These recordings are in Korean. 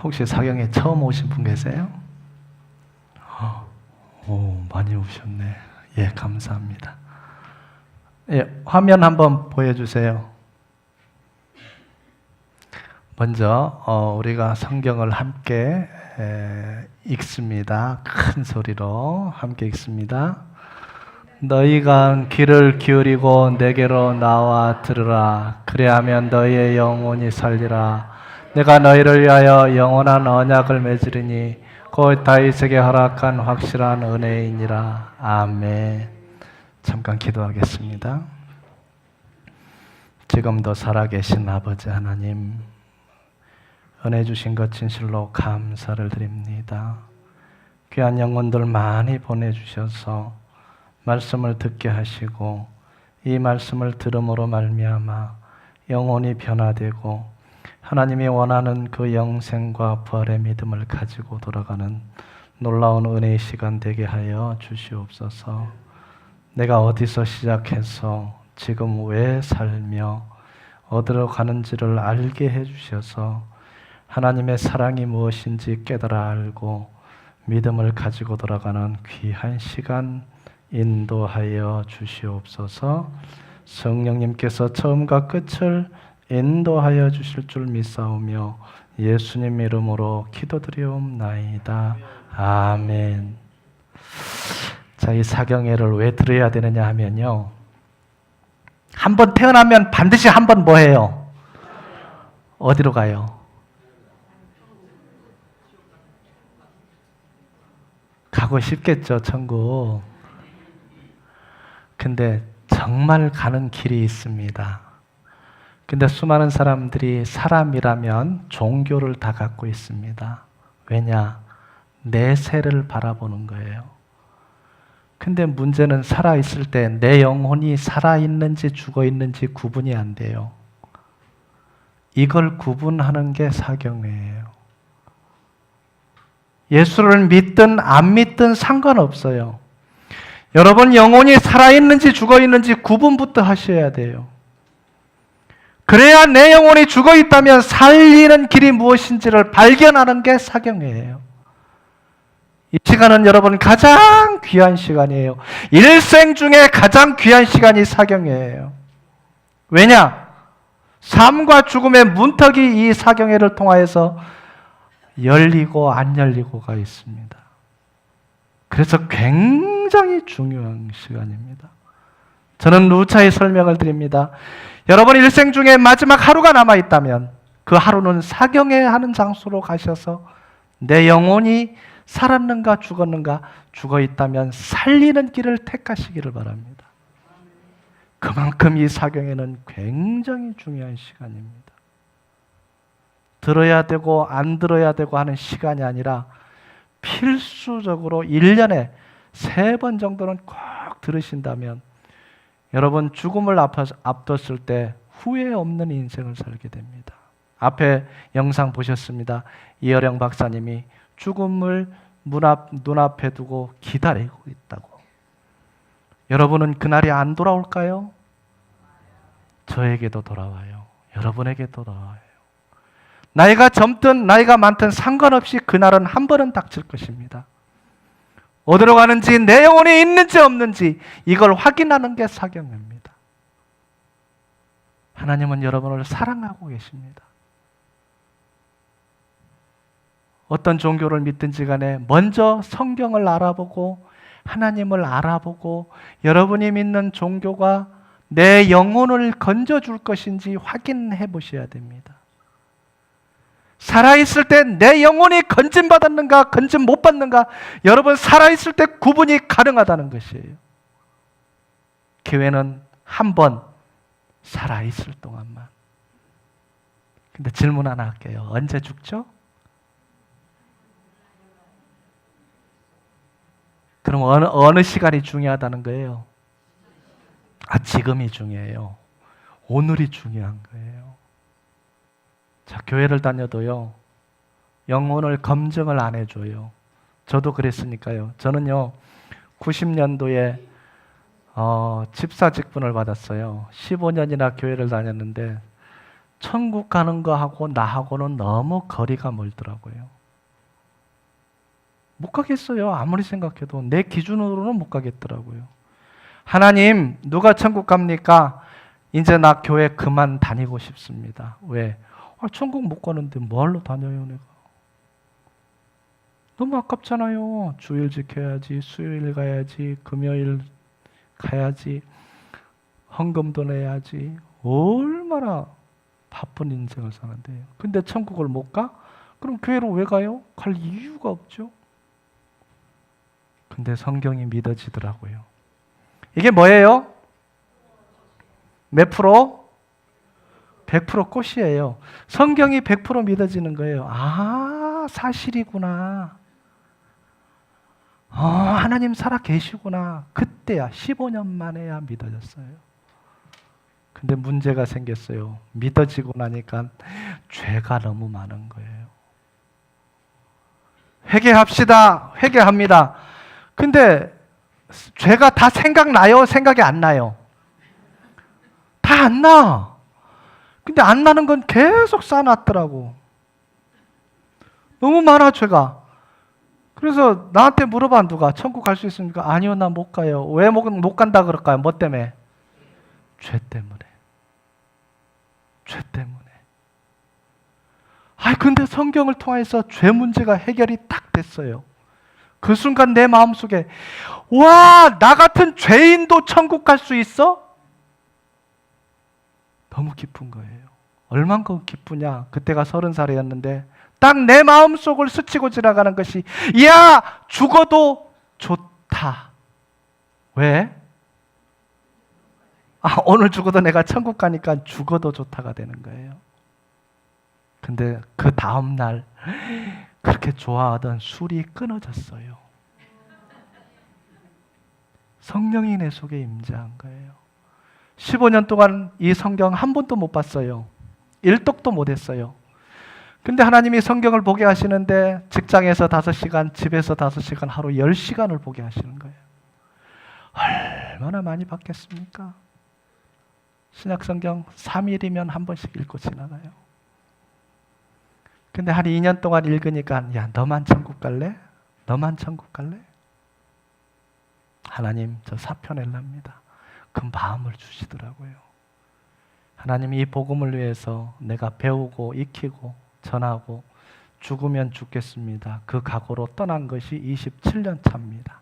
혹시 사경에 처음 오신 분 계세요? 오, 많이 오셨네. 예, 감사합니다. 예, 화면 한번 보여주세요. 먼저 우리가 성경을 함께 읽습니다. 큰 소리로 함께 읽습니다. 너희가 귀를 기울이고 내게로 나와 들으라. 그래야면 너희의 영혼이 살리라. 내가 너희를 위하여 영원한 언약을 맺으리니 곧 다윗에게 허락한 확실한 은혜이니라. 아멘. 잠깐 기도하겠습니다. 지금도 살아계신 아버지 하나님, 은혜 주신 것 진실로 감사를 드립니다. 귀한 영혼들 많이 보내주셔서 말씀을 듣게 하시고 이 말씀을 들음으로 말미암아 영혼이 변화되고 하나님이 원하는 그 영생과 부활의 믿음을 가지고 돌아가는 놀라운 은혜의 시간 되게 하여 주시옵소서. 내가 어디서 시작해서 지금 왜 살며 어디로 가는지를 알게 해주셔서 하나님의 사랑이 무엇인지 깨달아 알고 믿음을 가지고 돌아가는 귀한 시간 인도하여 주시옵소서. 성령님께서 처음과 끝을 인도하여 주실 줄 믿사오며 예수님 이름으로 기도드리옵나이다. 아멘. 자, 이 사경회를 왜 들어야 되느냐 하면요, 한번 태어나면 반드시 한번 뭐 해요? 어디로 가요? 가고 싶겠죠, 천국. 근데 정말 가는 길이 있습니다. 근데 수많은 사람들이 사람이라면 종교를 다 갖고 있습니다. 왜냐? 내세를 바라보는 거예요. 근데 문제는 살아있을 때 내 영혼이 살아있는지 죽어있는지 구분이 안 돼요. 이걸 구분하는 게 사경회예요. 예수를 믿든 안 믿든 상관없어요. 여러분 영혼이 살아있는지 죽어있는지 구분부터 하셔야 돼요. 그래야 내 영혼이 죽어있다면 살리는 길이 무엇인지를 발견하는 게 사경회예요. 이 시간은 여러분 가장 귀한 시간이에요. 일생 중에 가장 귀한 시간이 사경회예요. 왜냐? 삶과 죽음의 문턱이 이 사경회를 통하여서 열리고 안 열리고가 있습니다. 그래서 굉장히 중요한 시간입니다. 저는 누차히 설명을 드립니다. 여러분 일생 중에 마지막 하루가 남아있다면 그 하루는 사경회 하는 장소로 가셔서 내 영혼이 살았는가 죽었는가, 죽어있다면 살리는 길을 택하시기를 바랍니다. 그만큼 이 사경회는 굉장히 중요한 시간입니다. 들어야 되고 안 들어야 되고 하는 시간이 아니라 필수적으로 1년에 3번 정도는 꼭 들으신다면 여러분 죽음을 앞뒀을 때 후회 없는 인생을 살게 됩니다. 앞에 영상 보셨습니다. 이어령 박사님이 죽음을 눈앞에 두고 기다리고 있다고. 여러분은 그날이 안 돌아올까요? 저에게도 돌아와요. 여러분에게도 돌아와요. 나이가 젊든 나이가 많든 상관없이 그날은 한 번은 닥칠 것입니다. 어디로 가는지 내 영혼이 있는지 없는지 이걸 확인하는 게 사경회입니다. 하나님은 여러분을 사랑하고 계십니다. 어떤 종교를 믿든지 간에 먼저 성경을 알아보고 하나님을 알아보고 여러분이 믿는 종교가 내 영혼을 건져줄 것인지 확인해 보셔야 됩니다. 살아있을 때 내 영혼이 건짐받았는가 건짐 못 받는가, 여러분 살아있을 때 구분이 가능하다는 것이에요. 교회는 한 번 살아있을 동안만. 근데 질문 하나 할게요. 언제 죽죠? 그럼 어느 시간이 중요하다는 거예요? 지금이 중요해요. 오늘이 중요한 거예요. 자, 교회를 다녀도요, 영혼을 검증을 안 해줘요. 저도 그랬으니까요. 저는요, 90년도에 집사 직분을 받았어요. 15년이나 교회를 다녔는데 천국 가는 거하고 나하고는 너무 거리가 멀더라고요. 못 가겠어요. 아무리 생각해도 내 기준으로는 못 가겠더라고요. 하나님, 누가 천국 갑니까? 이제 나 교회 그만 다니고 싶습니다. 왜? 천국 못 가는데 뭐하러 다녀요, 내가? 너무 아깝잖아요. 주일 지켜야지, 수요일 가야지, 금요일 가야지, 헌금도 내야지. 얼마나 바쁜 인생을 사는데요. 근데 천국을 못 가? 그럼 교회로 왜 가요? 갈 이유가 없죠. 근데 성경이 믿어지더라고요. 이게 뭐예요? 몇 프로? 100% 꽃이에요. 성경이 100% 믿어지는 거예요. 아, 사실이구나. 하나님 살아 계시구나. 그때야 15년 만에야 믿어졌어요. 근데 문제가 생겼어요. 믿어지고 나니까 죄가 너무 많은 거예요. 회개합시다. 회개합니다. 근데 죄가 다 생각나요? 생각이 안 나요? 다 안 나. 근데 안 나는 건 계속 쌓아놨더라고. 너무 많아, 죄가. 그래서 나한테 물어봐, 누가 천국 갈 수 있습니까? 아니요, 나 못 가요. 왜 못 간다 그럴까요? 뭐 때문에? 죄 때문에. 죄 때문에. 근데 성경을 통해서 죄 문제가 해결이 딱 됐어요. 그 순간 내 마음속에 와, 나 같은 죄인도 천국 갈 수 있어? 너무 기쁜 거예요. 얼만큼 기쁘냐? 그때가 30살이었는데 딱 내 마음속을 스치고 지나가는 것이 야, 죽어도 좋다. 왜? 오늘 죽어도 내가 천국 가니까 죽어도 좋다가 되는 거예요. 근데 그 다음 날 그렇게 좋아하던 술이 끊어졌어요. 성령이 내 속에 임재한 거예요. 15년 동안 이 성경 한 번도 못 봤어요. 일독도 못 했어요. 근데 하나님이 성경을 보게 하시는데 직장에서 5시간, 집에서 5시간, 하루 10시간을 보게 하시는 거예요. 얼마나 많이 받겠습니까? 신약성경 3일이면 한 번씩 읽고 지나가요. 근데 한 2년 동안 읽으니까 야, 너만 천국 갈래? 너만 천국 갈래? 하나님, 저 사표 낼랍니다. 그 마음을 주시더라고요. 하나님이 이 복음을 위해서 내가 배우고 익히고 전하고 죽으면 죽겠습니다. 그 각오로 떠난 것이 27년 차입니다.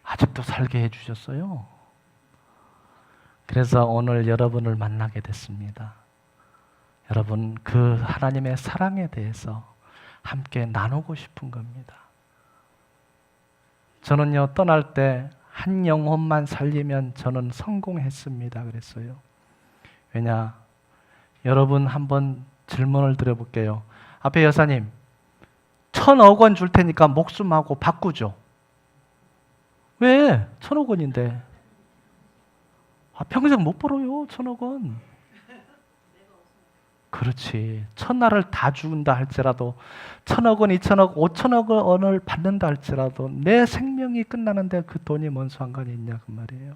아직도 살게 해주셨어요. 그래서 오늘 여러분을 만나게 됐습니다. 여러분, 그 하나님의 사랑에 대해서 함께 나누고 싶은 겁니다. 저는요, 떠날 때 한 영혼만 살리면 저는 성공했습니다. 그랬어요. 왜냐? 여러분 한번 질문을 드려볼게요. 앞에 여사님, 1,000억 원 줄 테니까 목숨하고 바꾸죠. 왜? 1,000억 원인데. 평생 못 벌어요, 1,000억 원. 그렇지. 천하를 다 준다 할지라도 1,000억 원, 2,000억, 5,000억 원을 받는다 할지라도 내 생명이 끝나는데 그 돈이 뭔 상관이 있냐 그 말이에요.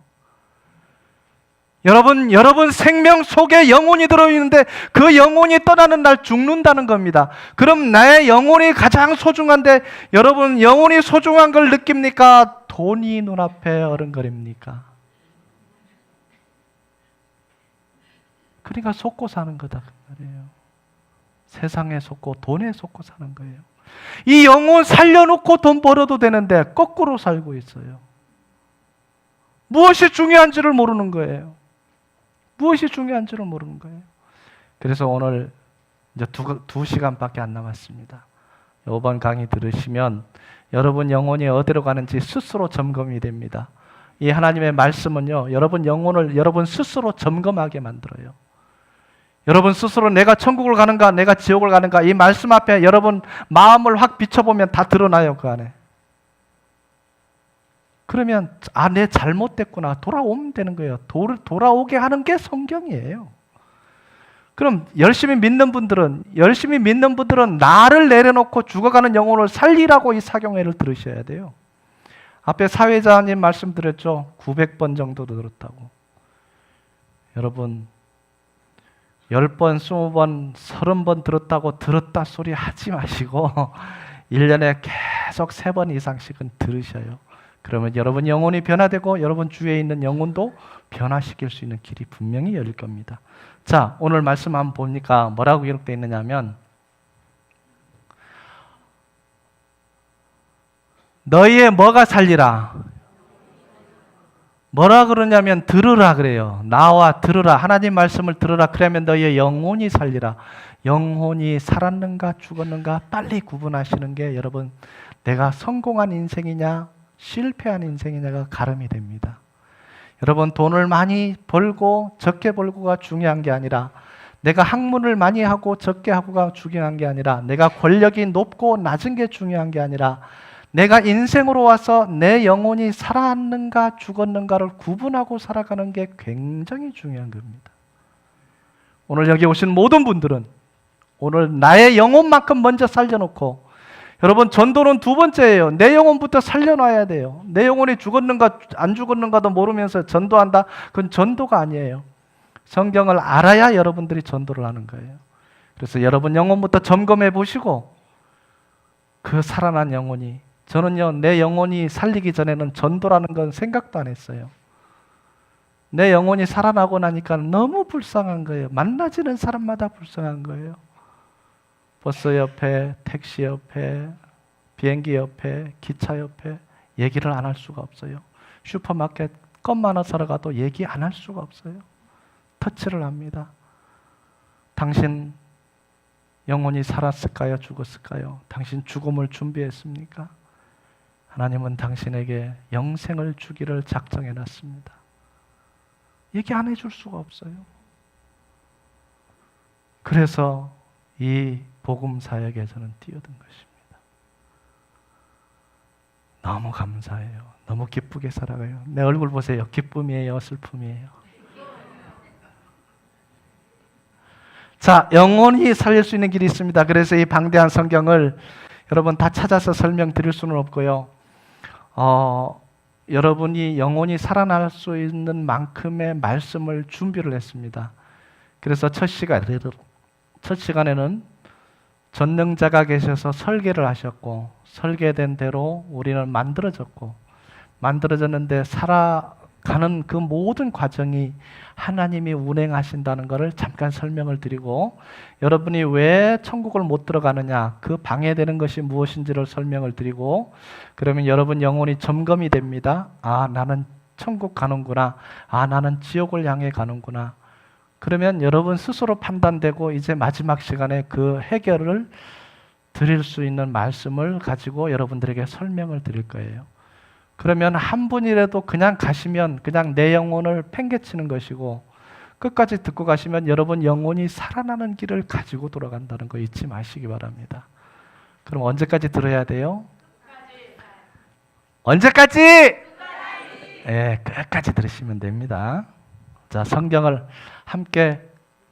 여러분 생명 속에 영혼이 들어있는데 그 영혼이 떠나는 날 죽는다는 겁니다. 그럼 나의 영혼이 가장 소중한데 여러분 영혼이 소중한 걸 느낍니까? 돈이 눈앞에 어른거립니까? 그러니까 속고 사는 거다 그 말이에요. 세상에 속고 돈에 속고 사는 거예요. 이 영혼 살려놓고 돈 벌어도 되는데 거꾸로 살고 있어요. 무엇이 중요한지를 모르는 거예요. 무엇이 중요한지를 모르는 거예요. 그래서 오늘 이제 두 시간밖에 안 남았습니다. 이번 강의 들으시면 여러분 영혼이 어디로 가는지 스스로 점검이 됩니다. 이 하나님의 말씀은요, 여러분 영혼을 여러분 스스로 점검하게 만들어요. 여러분 스스로 내가 천국을 가는가 내가 지옥을 가는가 이 말씀 앞에 여러분 마음을 확 비춰보면 다 드러나요. 그 안에. 그러면 내 잘못됐구나 돌아오면 되는 거예요. 돌아오게 하는 게 성경이에요. 그럼 열심히 믿는 분들은 나를 내려놓고 죽어가는 영혼을 살리라고 이 사경회를 들으셔야 돼요. 앞에 사회자님 말씀드렸죠. 900번 정도 들었다고. 여러분 10번, 20번, 30번 들었다고 들었다 소리 하지 마시고 1년에 계속 3번 이상씩은 들으셔요. 그러면 여러분 영혼이 변화되고 여러분 주위에 있는 영혼도 변화시킬 수 있는 길이 분명히 열릴 겁니다. 자, 오늘 말씀 한번 보니까 뭐라고 기록되어 있느냐 하면 너희의 뭐가 살리라? 뭐라 그러냐면 들으라 그래요. 나와 들으라. 하나님 말씀을 들으라. 그러면 너희의 영혼이 살리라. 영혼이 살았는가 죽었는가 빨리 구분하시는 게 여러분 내가 성공한 인생이냐 실패한 인생이냐가 가름이 됩니다. 여러분 돈을 많이 벌고 적게 벌고가 중요한 게 아니라 내가 학문을 많이 하고 적게 하고가 중요한 게 아니라 내가 권력이 높고 낮은 게 중요한 게 아니라 내가 인생으로 와서 내 영혼이 살았는가 죽었는가를 구분하고 살아가는 게 굉장히 중요한 겁니다. 오늘 여기 오신 모든 분들은 오늘 나의 영혼만큼 먼저 살려놓고 여러분 전도는 두 번째예요. 내 영혼부터 살려놔야 돼요. 내 영혼이 죽었는가 안 죽었는가도 모르면서 전도한다? 그건 전도가 아니에요. 성경을 알아야 여러분들이 전도를 하는 거예요. 그래서 여러분 영혼부터 점검해 보시고 그 살아난 영혼이 저는요 내 영혼이 살리기 전에는 전도라는 건 생각도 안 했어요. 내 영혼이 살아나고 나니까 너무 불쌍한 거예요. 만나지는 사람마다 불쌍한 거예요. 버스 옆에, 택시 옆에, 비행기 옆에, 기차 옆에 얘기를 안 할 수가 없어요. 슈퍼마켓 껌 하나 사러 가도 얘기 안 할 수가 없어요. 터치를 합니다. 당신 영혼이 살았을까요? 죽었을까요? 당신 죽음을 준비했습니까? 하나님은 당신에게 영생을 주기를 작정해 놨습니다. 얘기 안 해줄 수가 없어요. 그래서 이 복음 사역에 저는 뛰어든 것입니다. 너무 감사해요. 너무 기쁘게 살아가요. 내 얼굴 보세요. 기쁨이에요? 슬픔이에요? 자, 영혼이 살릴 수 있는 길이 있습니다. 그래서 이 방대한 성경을 여러분 다 찾아서 설명드릴 수는 없고요. 여러분이 영혼이 살아날 수 있는 만큼의 말씀을 준비를 했습니다. 그래서 첫 시간에는 전능자가 계셔서 설계를 하셨고 설계된 대로 우리는 만들어졌는데 살아가는 그 모든 과정이 하나님이 운행하신다는 것을 잠깐 설명을 드리고 여러분이 왜 천국을 못 들어가느냐 그 방해되는 것이 무엇인지를 설명을 드리고 그러면 여러분 영혼이 점검이 됩니다. 아 나는 천국 가는구나. 아 나는 지옥을 향해 가는구나. 그러면 여러분 스스로 판단되고 이제 마지막 시간에 그 해결을 드릴 수 있는 말씀을 가지고 여러분들에게 설명을 드릴 거예요. 그러면 한 분이라도 그냥 가시면 그냥 내 영혼을 팽개치는 것이고 끝까지 듣고 가시면 여러분 영혼이 살아나는 길을 가지고 돌아간다는 거 잊지 마시기 바랍니다. 그럼 언제까지 들어야 돼요? 언제까지? 끝까지 들으시면 됩니다. 자, 성경을 함께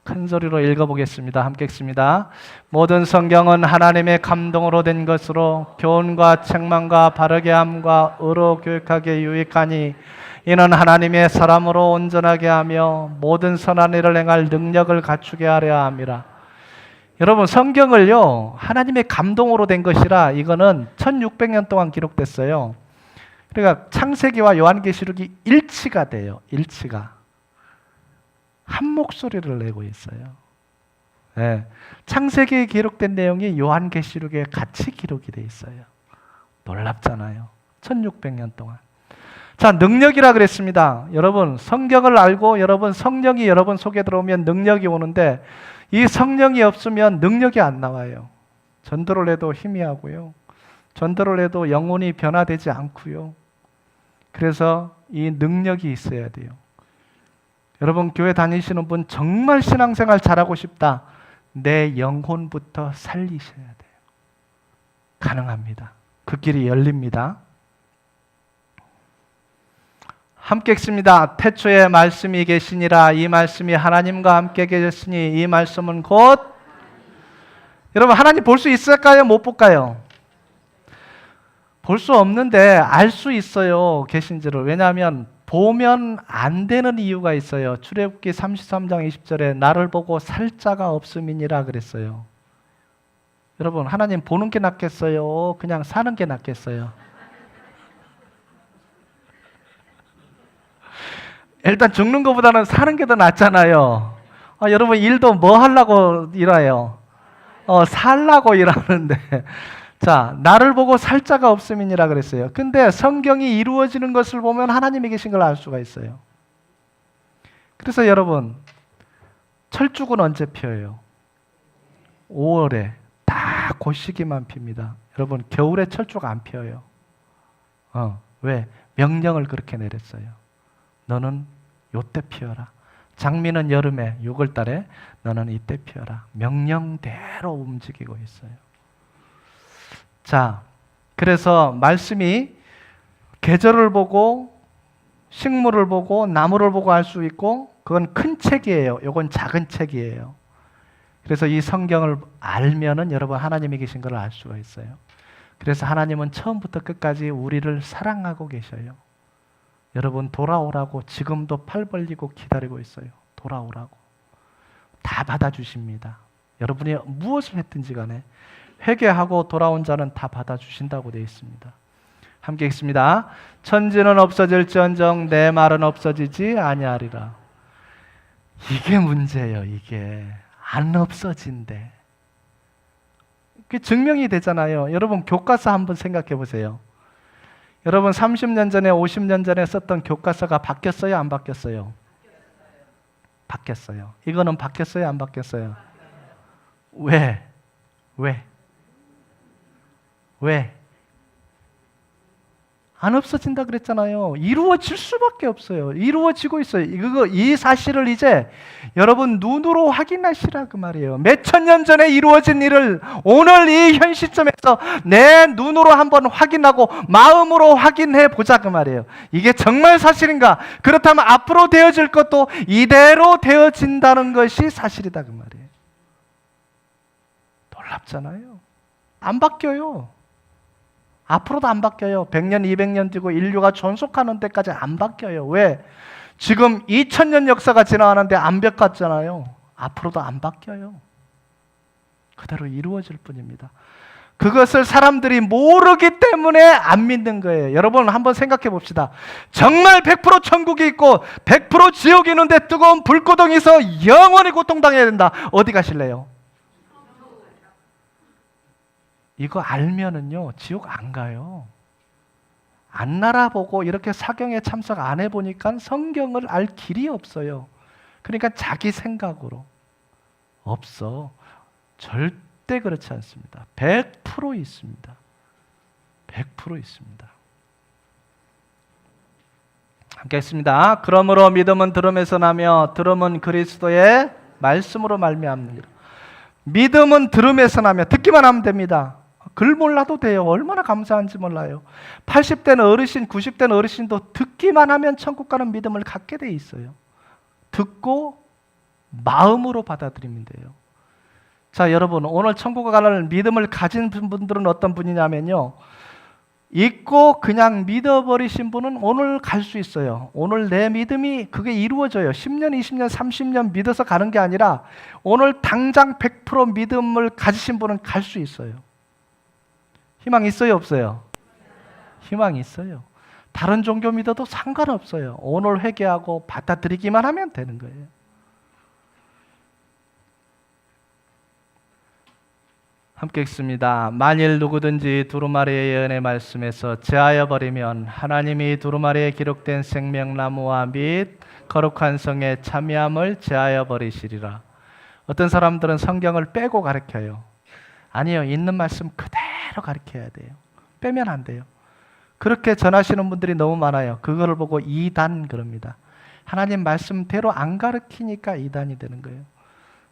큰 소리로 읽어보겠습니다. 함께 읽습니다. 모든 성경은 하나님의 감동으로 된 것으로 교훈과 책망과 바르게 함과 의로 교육하기에 유익하니 이는 하나님의 사람으로 온전하게 하며 모든 선한 일을 행할 능력을 갖추게 하려 함이라. 여러분 성경을요 하나님의 감동으로 된 것이라 이거는 1600년 동안 기록됐어요. 그러니까 창세기와 요한계시록이 일치가 돼요. 일치가. 한 목소리를 내고 있어요. 네. 창세기에 기록된 내용이 요한계시록에 같이 기록이 돼 있어요. 놀랍잖아요. 1600년 동안. 자, 능력이라 그랬습니다. 여러분 성경을 알고 여러분 성령이 여러분 속에 들어오면 능력이 오는데 이 성령이 없으면 능력이 안 나와요. 전도를 해도 희미하고요. 전도를 해도 영혼이 변화되지 않고요. 그래서 이 능력이 있어야 돼요. 여러분 교회 다니시는 분 정말 신앙생활 잘하고 싶다. 내 영혼부터 살리셔야 돼요. 가능합니다. 그 길이 열립니다. 함께 읽습니다. 태초에 말씀이 계시니라. 이 말씀이 하나님과 함께 계셨으니 이 말씀은 곧 여러분 하나님 볼 수 있을까요? 못 볼까요? 볼 수 없는데 알 수 있어요. 계신지를. 왜냐하면 보면 안 되는 이유가 있어요. 출애굽기 33장 20절에 나를 보고 살 자가 없음이니라 그랬어요. 여러분, 하나님 보는 게 낫겠어요? 그냥 사는 게 낫겠어요? 일단 죽는 것보다는 사는 게 더 낫잖아요. 여러분, 일도 뭐 하려고 일해요? 살라고 일하는데. 자, 나를 보고 살 자가 없음이니라 그랬어요. 근데 성경이 이루어지는 것을 보면 하나님이 계신 걸 알 수가 있어요. 그래서 여러분, 철쭉은 언제 피어요? 5월에 딱 그 시기만 핍니다. 여러분, 겨울에 철쭉 안 피어요. 왜? 명령을 그렇게 내렸어요. 너는 요때 피어라. 장미는 여름에 6월 달에 너는 이때 피어라. 명령대로 움직이고 있어요. 자, 그래서 말씀이 계절을 보고 식물을 보고 나무를 보고 할 수 있고 그건 큰 책이에요. 이건 작은 책이에요. 그래서 이 성경을 알면은 여러분 하나님이 계신 걸 알 수가 있어요. 그래서 하나님은 처음부터 끝까지 우리를 사랑하고 계셔요. 여러분 돌아오라고 지금도 팔 벌리고 기다리고 있어요. 돌아오라고. 다 받아주십니다. 여러분이 무엇을 했든지 간에 회개하고 돌아온 자는 다 받아주신다고 되어 있습니다. 함께 읽습니다. 천지는 없어질지언정 내 말은 없어지지 아니하리라. 이게 문제예요. 이게 안 없어진대. 그게 증명이 되잖아요. 여러분 교과서 한번 생각해 보세요. 여러분 30년 전에 50년 전에 썼던 교과서가 바뀌었어요? 안 바뀌었어요? 바뀌었어요. 이거는 바뀌었어요? 안 바뀌었어요? 왜? 안 없어진다 그랬잖아요. 이루어질 수밖에 없어요. 이루어지고 있어요. 이 사실을 이제 여러분 눈으로 확인하시라 그 말이에요. 몇천 년 전에 이루어진 일을 오늘 이 현 시점에서 내 눈으로 한번 확인하고 마음으로 확인해 보자 그 말이에요. 이게 정말 사실인가? 그렇다면 앞으로 되어질 것도 이대로 되어진다는 것이 사실이다 그 말이에요. 놀랍잖아요. 안 바뀌어요. 앞으로도 안 바뀌어요. 100년, 200년 뒤고 인류가 존속하는 데까지 안 바뀌어요. 왜? 지금 2000년 역사가 지나가는데 안 바뀌었잖아요. 앞으로도 안 바뀌어요. 그대로 이루어질 뿐입니다. 그것을 사람들이 모르기 때문에 안 믿는 거예요. 여러분 한번 생각해 봅시다. 정말 100% 천국이 있고 100% 지옥이 있는데 뜨거운 불구덩이에서 영원히 고통당해야 된다. 어디 가실래요? 이거 알면은요 지옥 안 가요. 안 알아보고 이렇게 사경에 참석 안 해보니까 성경을 알 길이 없어요. 그러니까 자기 생각으로 없어. 절대 그렇지 않습니다. 100% 있습니다. 100% 있습니다. 함께 했습니다. 그러므로 믿음은 들음에서 나며 들음은 그리스도의 말씀으로 말미암느니라. 믿음은 들음에서 나며 듣기만 하면 됩니다. 글 몰라도 돼요. 얼마나 감사한지 몰라요. 80대는 어르신, 90대는 어르신도 듣기만 하면 천국 가는 믿음을 갖게 돼 있어요. 듣고 마음으로 받아들이면 돼요. 자, 여러분 오늘 천국 가는 믿음을 가진 분들은 어떤 분이냐면요. 잊고 그냥 믿어버리신 분은 오늘 갈 수 있어요. 오늘 내 믿음이 그게 이루어져요. 10년, 20년, 30년 믿어서 가는 게 아니라 오늘 당장 100% 믿음을 가지신 분은 갈 수 있어요. 희망 있어요? 없어요? 희망 있어요. 다른 종교 믿어도 상관없어요. 오늘 회개하고 받아들이기만 하면 되는 거예요. 함께 읽습니다. 만일 누구든지 두루마리의 예언의 말씀에서 제하여 버리면 하나님이 두루마리에 기록된 생명나무와 및 거룩한 성의 참여함을 제하여 버리시리라. 어떤 사람들은 성경을 빼고 가르쳐요. 아니요, 있는 말씀 그대로 가르쳐야 돼요. 빼면 안 돼요. 그렇게 전하시는 분들이 너무 많아요. 그거를 보고 이단 그럽니다. 하나님 말씀대로 안 가르치니까 이단이 되는 거예요.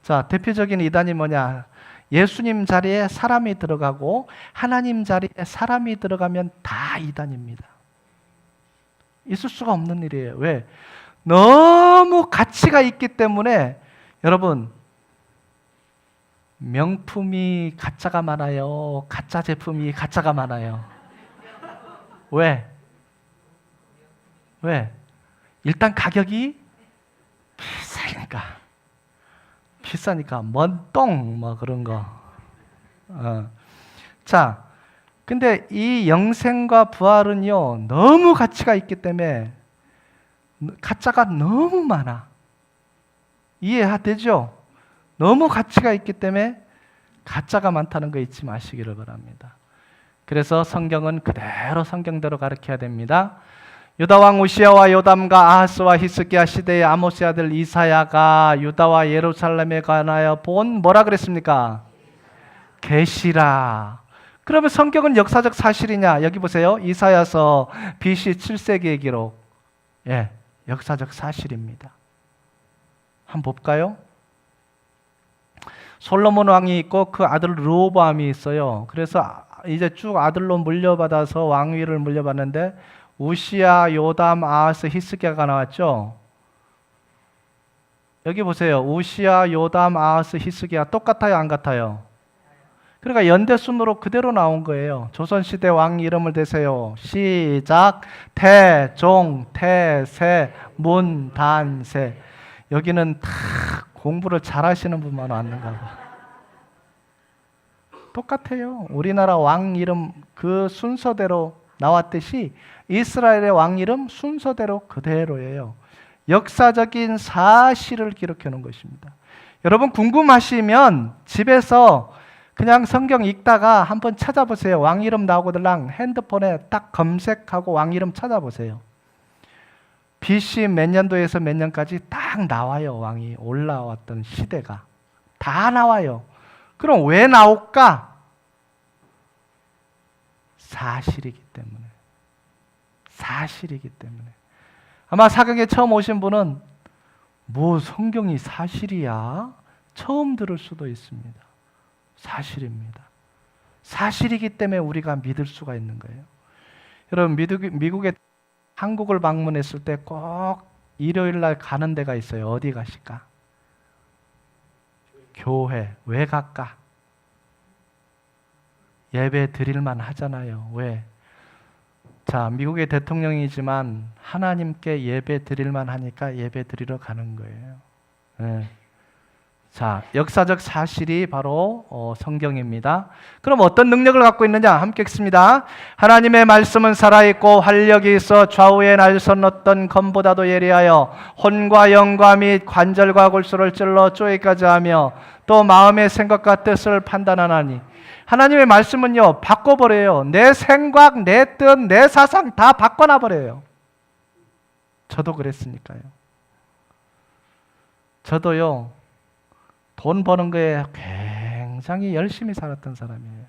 자, 대표적인 이단이 뭐냐? 예수님 자리에 사람이 들어가고 하나님 자리에 사람이 들어가면 다 이단입니다. 있을 수가 없는 일이에요. 왜? 너무 가치가 있기 때문에 여러분 명품이 가짜가 많아요. 가짜 제품이 가짜가 많아요. 왜? 일단 가격이 비싸니까 먼똥 뭐 그런 거. 자, 근데 이 영생과 부활은요 너무 가치가 있기 때문에 가짜가 너무 많아. 이해되죠? 너무 가치가 있기 때문에 가짜가 많다는 거 잊지 마시기를 바랍니다. 그래서 성경은 그대로 성경대로 가르쳐야 됩니다. 유다왕 우시야와 요담과 아하스와 히스기야 시대의 아모스의 아들 이사야가 유다와 예루살렘에 관하여 본 뭐라 그랬습니까? 계시라. 그러면 성경은 역사적 사실이냐? 여기 보세요. 이사야서 BC 7세기의 기록. 예, 역사적 사실입니다. 한번 볼까요? 솔로몬 왕이 있고 그 아들 르호보암이 있어요. 그래서 이제 쭉 아들로 물려받아서 왕위를 물려받는데 우시야, 요담, 아하스, 히스기야가 나왔죠. 여기 보세요. 우시야, 요담, 아하스, 히스기야 똑같아요, 안 같아요? 그러니까 연대순으로 그대로 나온 거예요. 조선시대 왕 이름을 대세요. 시작. 태종, 태세, 문단세. 여기는 다 공부를 잘하시는 분만 왔는가 봐. 똑같아요. 우리나라 왕 이름 그 순서대로 나왔듯이 이스라엘의 왕 이름 순서대로 그대로예요. 역사적인 사실을 기록해 놓은 것입니다. 여러분 궁금하시면 집에서 그냥 성경 읽다가 한번 찾아보세요. 왕 이름 나오거들랑 핸드폰에 딱 검색하고 왕 이름 찾아보세요. BC 몇 년도에서 몇 년까지 딱 나와요. 왕이 올라왔던 시대가 다 나와요. 그럼 왜 나올까? 사실이기 때문에. 사실이기 때문에. 아마 사경에 처음 오신 분은 뭐 성경이 사실이야? 처음 들을 수도 있습니다. 사실입니다. 사실이기 때문에 우리가 믿을 수가 있는 거예요. 여러분 미국에 한국을 방문했을 때 꼭 일요일 날 가는 데가 있어요. 어디 가실까? 교회. 왜 갈까? 예배 드릴만 하잖아요. 왜? 자, 미국의 대통령이지만 하나님께 예배 드릴만 하니까 예배 드리러 가는 거예요. 네. 자, 역사적 사실이 바로 성경입니다. 그럼 어떤 능력을 갖고 있느냐? 함께 읽습니다. 하나님의 말씀은 살아있고 활력이 있어 좌우에 날선 어떤 검보다도 예리하여 혼과 영과 및 관절과 골수를 찔러 쪼개까지 하며 또 마음의 생각과 뜻을 판단하나니. 하나님의 말씀은요 바꿔버려요. 내 생각, 내 뜻, 내 사상 다 바꿔놔버려요. 저도 그랬으니까요. 저도요 돈 버는 거에 굉장히 열심히 살았던 사람이에요.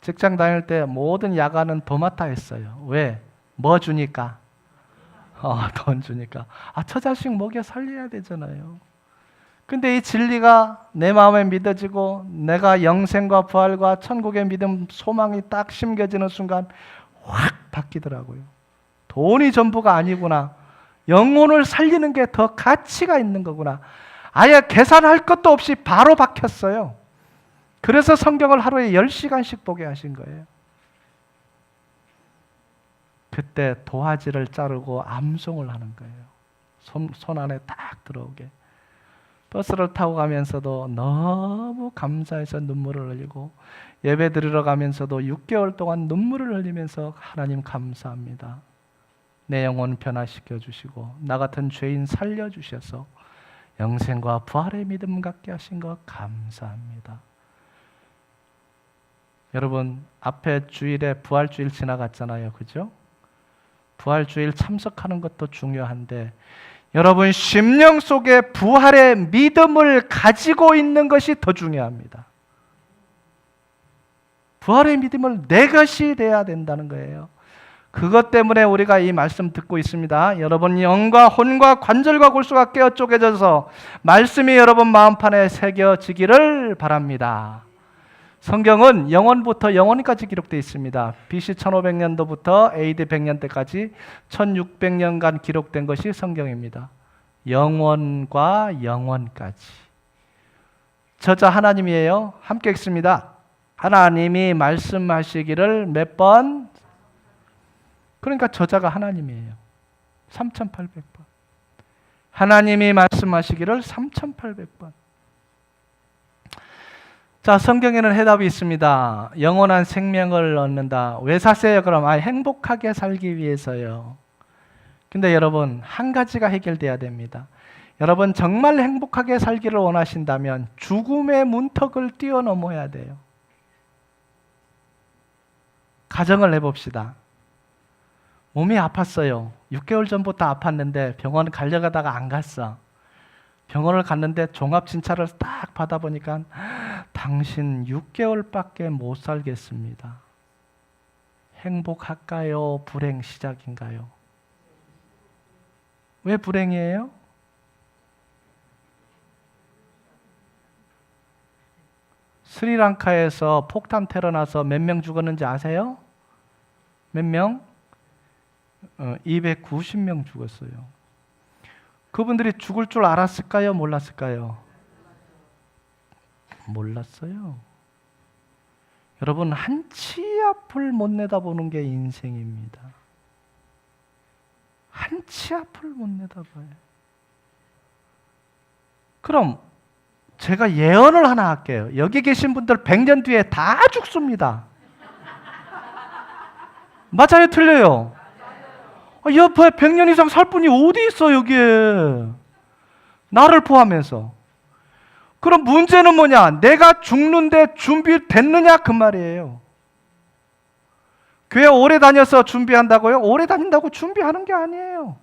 직장 다닐 때 모든 야간은 도맡아 했어요. 왜? 뭐 주니까? 돈 주니까. 저 자식 먹여 살려야 되잖아요. 근데 이 진리가 내 마음에 믿어지고 내가 영생과 부활과 천국의 믿음, 소망이 딱 심겨지는 순간 확 바뀌더라고요. 돈이 전부가 아니구나. 영혼을 살리는 게 더 가치가 있는 거구나. 아예 계산할 것도 없이 바로 박혔어요. 그래서 성경을 하루에 10시간씩 보게 하신 거예요. 그때 도화지를 자르고 암송을 하는 거예요. 손 안에 딱 들어오게. 버스를 타고 가면서도 너무 감사해서 눈물을 흘리고 예배 드리러 가면서도 6개월 동안 눈물을 흘리면서 하나님 감사합니다. 내 영혼 변화시켜 주시고 나 같은 죄인 살려주셔서 영생과 부활의 믿음 갖게 하신 것 감사합니다. 여러분 앞에 주일에 부활주일 지나갔잖아요. 그죠? 부활주일 참석하는 것도 중요한데 여러분 심령 속에 부활의 믿음을 가지고 있는 것이 더 중요합니다. 부활의 믿음을 내 것이 돼야 된다는 거예요. 그것 때문에 우리가 이 말씀 듣고 있습니다. 여러분 영과 혼과 관절과 골수가 깨어 쪼개져서 말씀이 여러분 마음판에 새겨지기를 바랍니다. 성경은 영원부터 영원까지 기록되어 있습니다. BC 1500년도부터 AD 100년 때까지 1600년간 기록된 것이 성경입니다. 영원과 영원까지. 저자 하나님이에요. 함께 읽습니다. 하나님이 말씀하시기를 몇 번? 그러니까 저자가 하나님이에요. 3,800번. 하나님이 말씀하시기를 3,800번. 자, 성경에는 해답이 있습니다. 영원한 생명을 얻는다. 왜 사세요? 그럼 행복하게 살기 위해서요. 근데 여러분, 한 가지가 해결돼야 됩니다. 여러분, 정말 행복하게 살기를 원하신다면 죽음의 문턱을 뛰어넘어야 돼요. 가정을 해봅시다. 몸이 아팠어요. 6개월 전부터 아팠는데 병원 가려가다가 안 갔어. 병원을 갔는데 종합진찰을 딱 받아보니까 당신 6개월밖에 못 살겠습니다. 행복할까요? 불행 시작인가요? 왜 불행이에요? 스리랑카에서 폭탄 테러 나서 몇 명 죽었는지 아세요? 몇 명? 290명 죽었어요. 그분들이 죽을 줄 알았을까요? 몰랐을까요? 몰랐어요. 여러분, 한치 앞을 못 내다보는 게 인생입니다. 한치 앞을 못 내다봐요. 그럼 제가 예언을 하나 할게요. 여기 계신 분들 100년 뒤에 다 죽습니다. 맞아요? 틀려요? 옆에 100년 이상 살 분이 어디 있어 여기에. 나를 포함해서. 그럼 문제는 뭐냐? 내가 죽는데 준비됐느냐 그 말이에요. 교회 오래 다녀서 준비한다고요? 오래 다닌다고 준비하는 게 아니에요.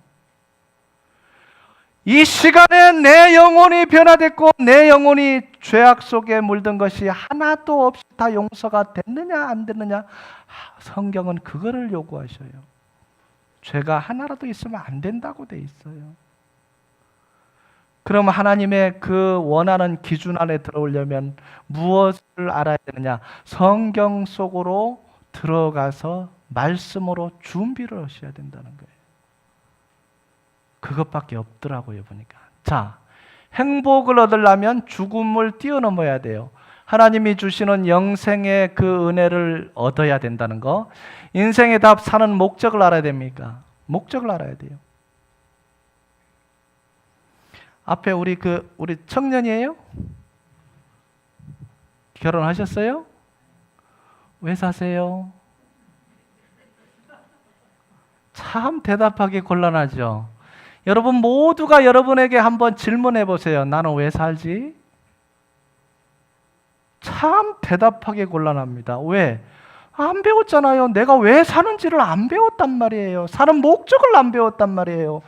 이 시간에 내 영혼이 변화됐고 내 영혼이 죄악 속에 물든 것이 하나도 없이 다 용서가 됐느냐 안 됐느냐, 성경은 그거를 요구하셔요. 죄가 하나라도 있으면 안 된다고 돼 있어요. 그럼 하나님의 그 원하는 기준 안에 들어오려면 무엇을 알아야 되느냐? 성경 속으로 들어가서 말씀으로 준비를 하셔야 된다는 거예요. 그것밖에 없더라고요, 보니까. 자, 행복을 얻으려면 죽음을 뛰어넘어야 돼요. 하나님이 주시는 영생의 그 은혜를 얻어야 된다는 거. 인생의 답, 사는 목적을 알아야 됩니까? 목적을 알아야 돼요. 앞에 우리 청년이에요? 결혼하셨어요? 왜 사세요? 참 대답하기 곤란하죠. 여러분 모두가 여러분에게 한번 질문해 보세요. 나는 왜 살지? 참 대답하기 곤란합니다. 왜? 안 배웠잖아요. 내가 왜 사는지를 안 배웠단 말이에요. 사는 목적을 안 배웠단 말이에요.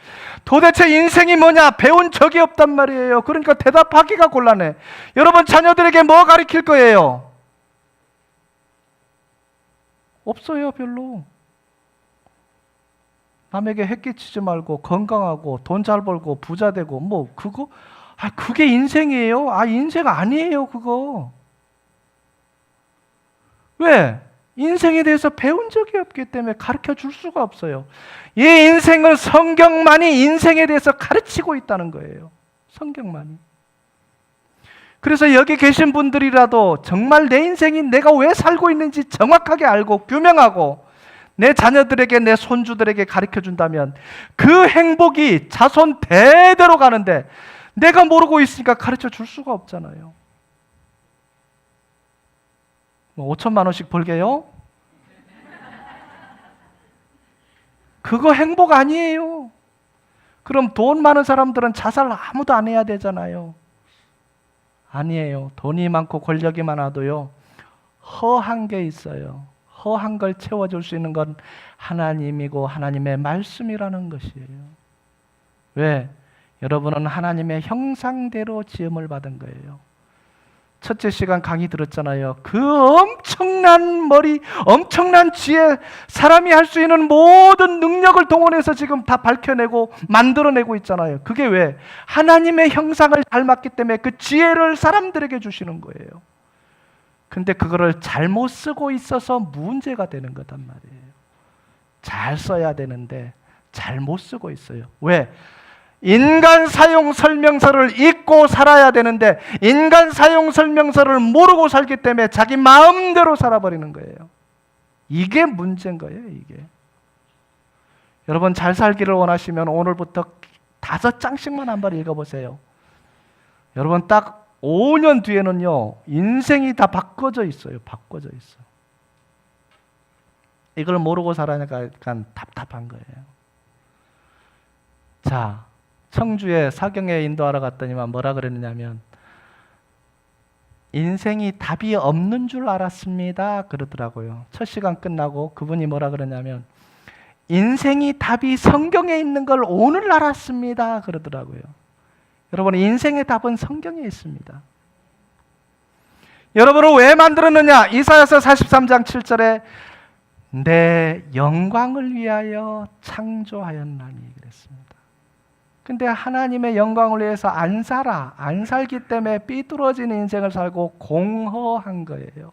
도대체 인생이 뭐냐? 배운 적이 없단 말이에요. 그러니까 대답하기가 곤란해. 여러분 자녀들에게 뭐 가르칠 거예요? 없어요, 별로. 남에게 햇끼치지 말고 건강하고 돈 잘 벌고 부자 되고 뭐 그거? 그게 인생이에요? 인생 아니에요, 그거. 왜? 인생에 대해서 배운 적이 없기 때문에 가르쳐 줄 수가 없어요. 이 인생은 성경만이 인생에 대해서 가르치고 있다는 거예요. 성경만이. 그래서 여기 계신 분들이라도 정말 내 인생이 내가 왜 살고 있는지 정확하게 알고 규명하고 내 자녀들에게, 내 손주들에게 가르쳐 준다면 그 행복이 자손 대대로 가는데 내가 모르고 있으니까 가르쳐 줄 수가 없잖아요. 5천만 원씩 벌게요? 그거 행복 아니에요. 그럼 돈 많은 사람들은 자살 아무도 안 해야 되잖아요. 아니에요. 돈이 많고 권력이 많아도요, 허한 게 있어요. 허한 걸 채워줄 수 있는 건 하나님이고 하나님의 말씀이라는 것이에요. 왜? 여러분은 하나님의 형상대로 지음을 받은 거예요. 첫째 시간 강의 들었잖아요. 그 엄청난 머리, 엄청난 지혜, 사람이 할 수 있는 모든 능력을 동원해서 지금 다 밝혀내고 만들어내고 있잖아요. 그게 왜? 하나님의 형상을 닮았기 때문에 그 지혜를 사람들에게 주시는 거예요. 근데 그거를 잘못 쓰고 있어서 문제가 되는 거단 말이에요. 잘 써야 되는데 잘못 쓰고 있어요. 왜? 인간 사용 설명서를 읽고 살아야 되는데 인간 사용 설명서를 모르고 살기 때문에 자기 마음대로 살아버리는 거예요. 이게 문제인 거예요, 이게. 여러분 잘 살기를 원하시면 오늘부터 5장씩만 한번 읽어보세요. 여러분 딱 5년 뒤에는요, 인생이 다 바꿔져 있어요. 바꿔져 있어. 이걸 모르고 살아니까 약간 답답한 거예요. 자, 청주에 사경에 인도하러 갔더니만 뭐라 그랬냐면 인생이 답이 없는 줄 알았습니다 그러더라고요. 첫 시간 끝나고 그분이 뭐라 그러냐면 인생이 답이 성경에 있는 걸 오늘 알았습니다 그러더라고요. 여러분 인생의 답은 성경에 있습니다. 여러분을 왜 만들었느냐? 이사야서 43장 7절에 내 영광을 위하여 창조하였나니 그랬습니다. 근데 하나님의 영광을 위해서 안 살기 때문에 삐뚤어진 인생을 살고 공허한 거예요.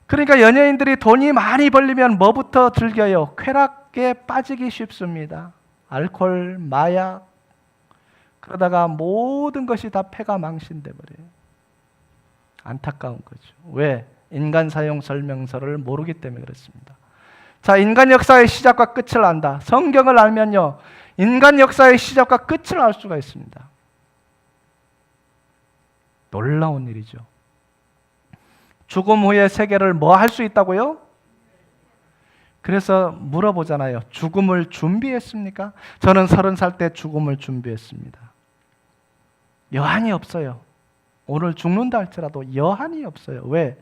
그러니까 연예인들이 돈이 많이 벌리면 뭐부터 즐겨요? 쾌락에 빠지기 쉽습니다. 알코올, 마약, 그러다가 모든 것이 다 패가 망신돼 버려요. 안타까운 거죠. 왜? 인간 사용 설명서를 모르기 때문에 그렇습니다. 자, 인간 역사의 시작과 끝을 안다. 성경을 알면요, 인간 역사의 시작과 끝을 알 수가 있습니다. 놀라운 일이죠. 죽음 후의 세계를 뭐 할 수 있다고요? 그래서 물어보잖아요. 죽음을 준비했습니까? 저는 30살 때 죽음을 준비했습니다. 여한이 없어요. 오늘 죽는다 할지라도 여한이 없어요. 왜?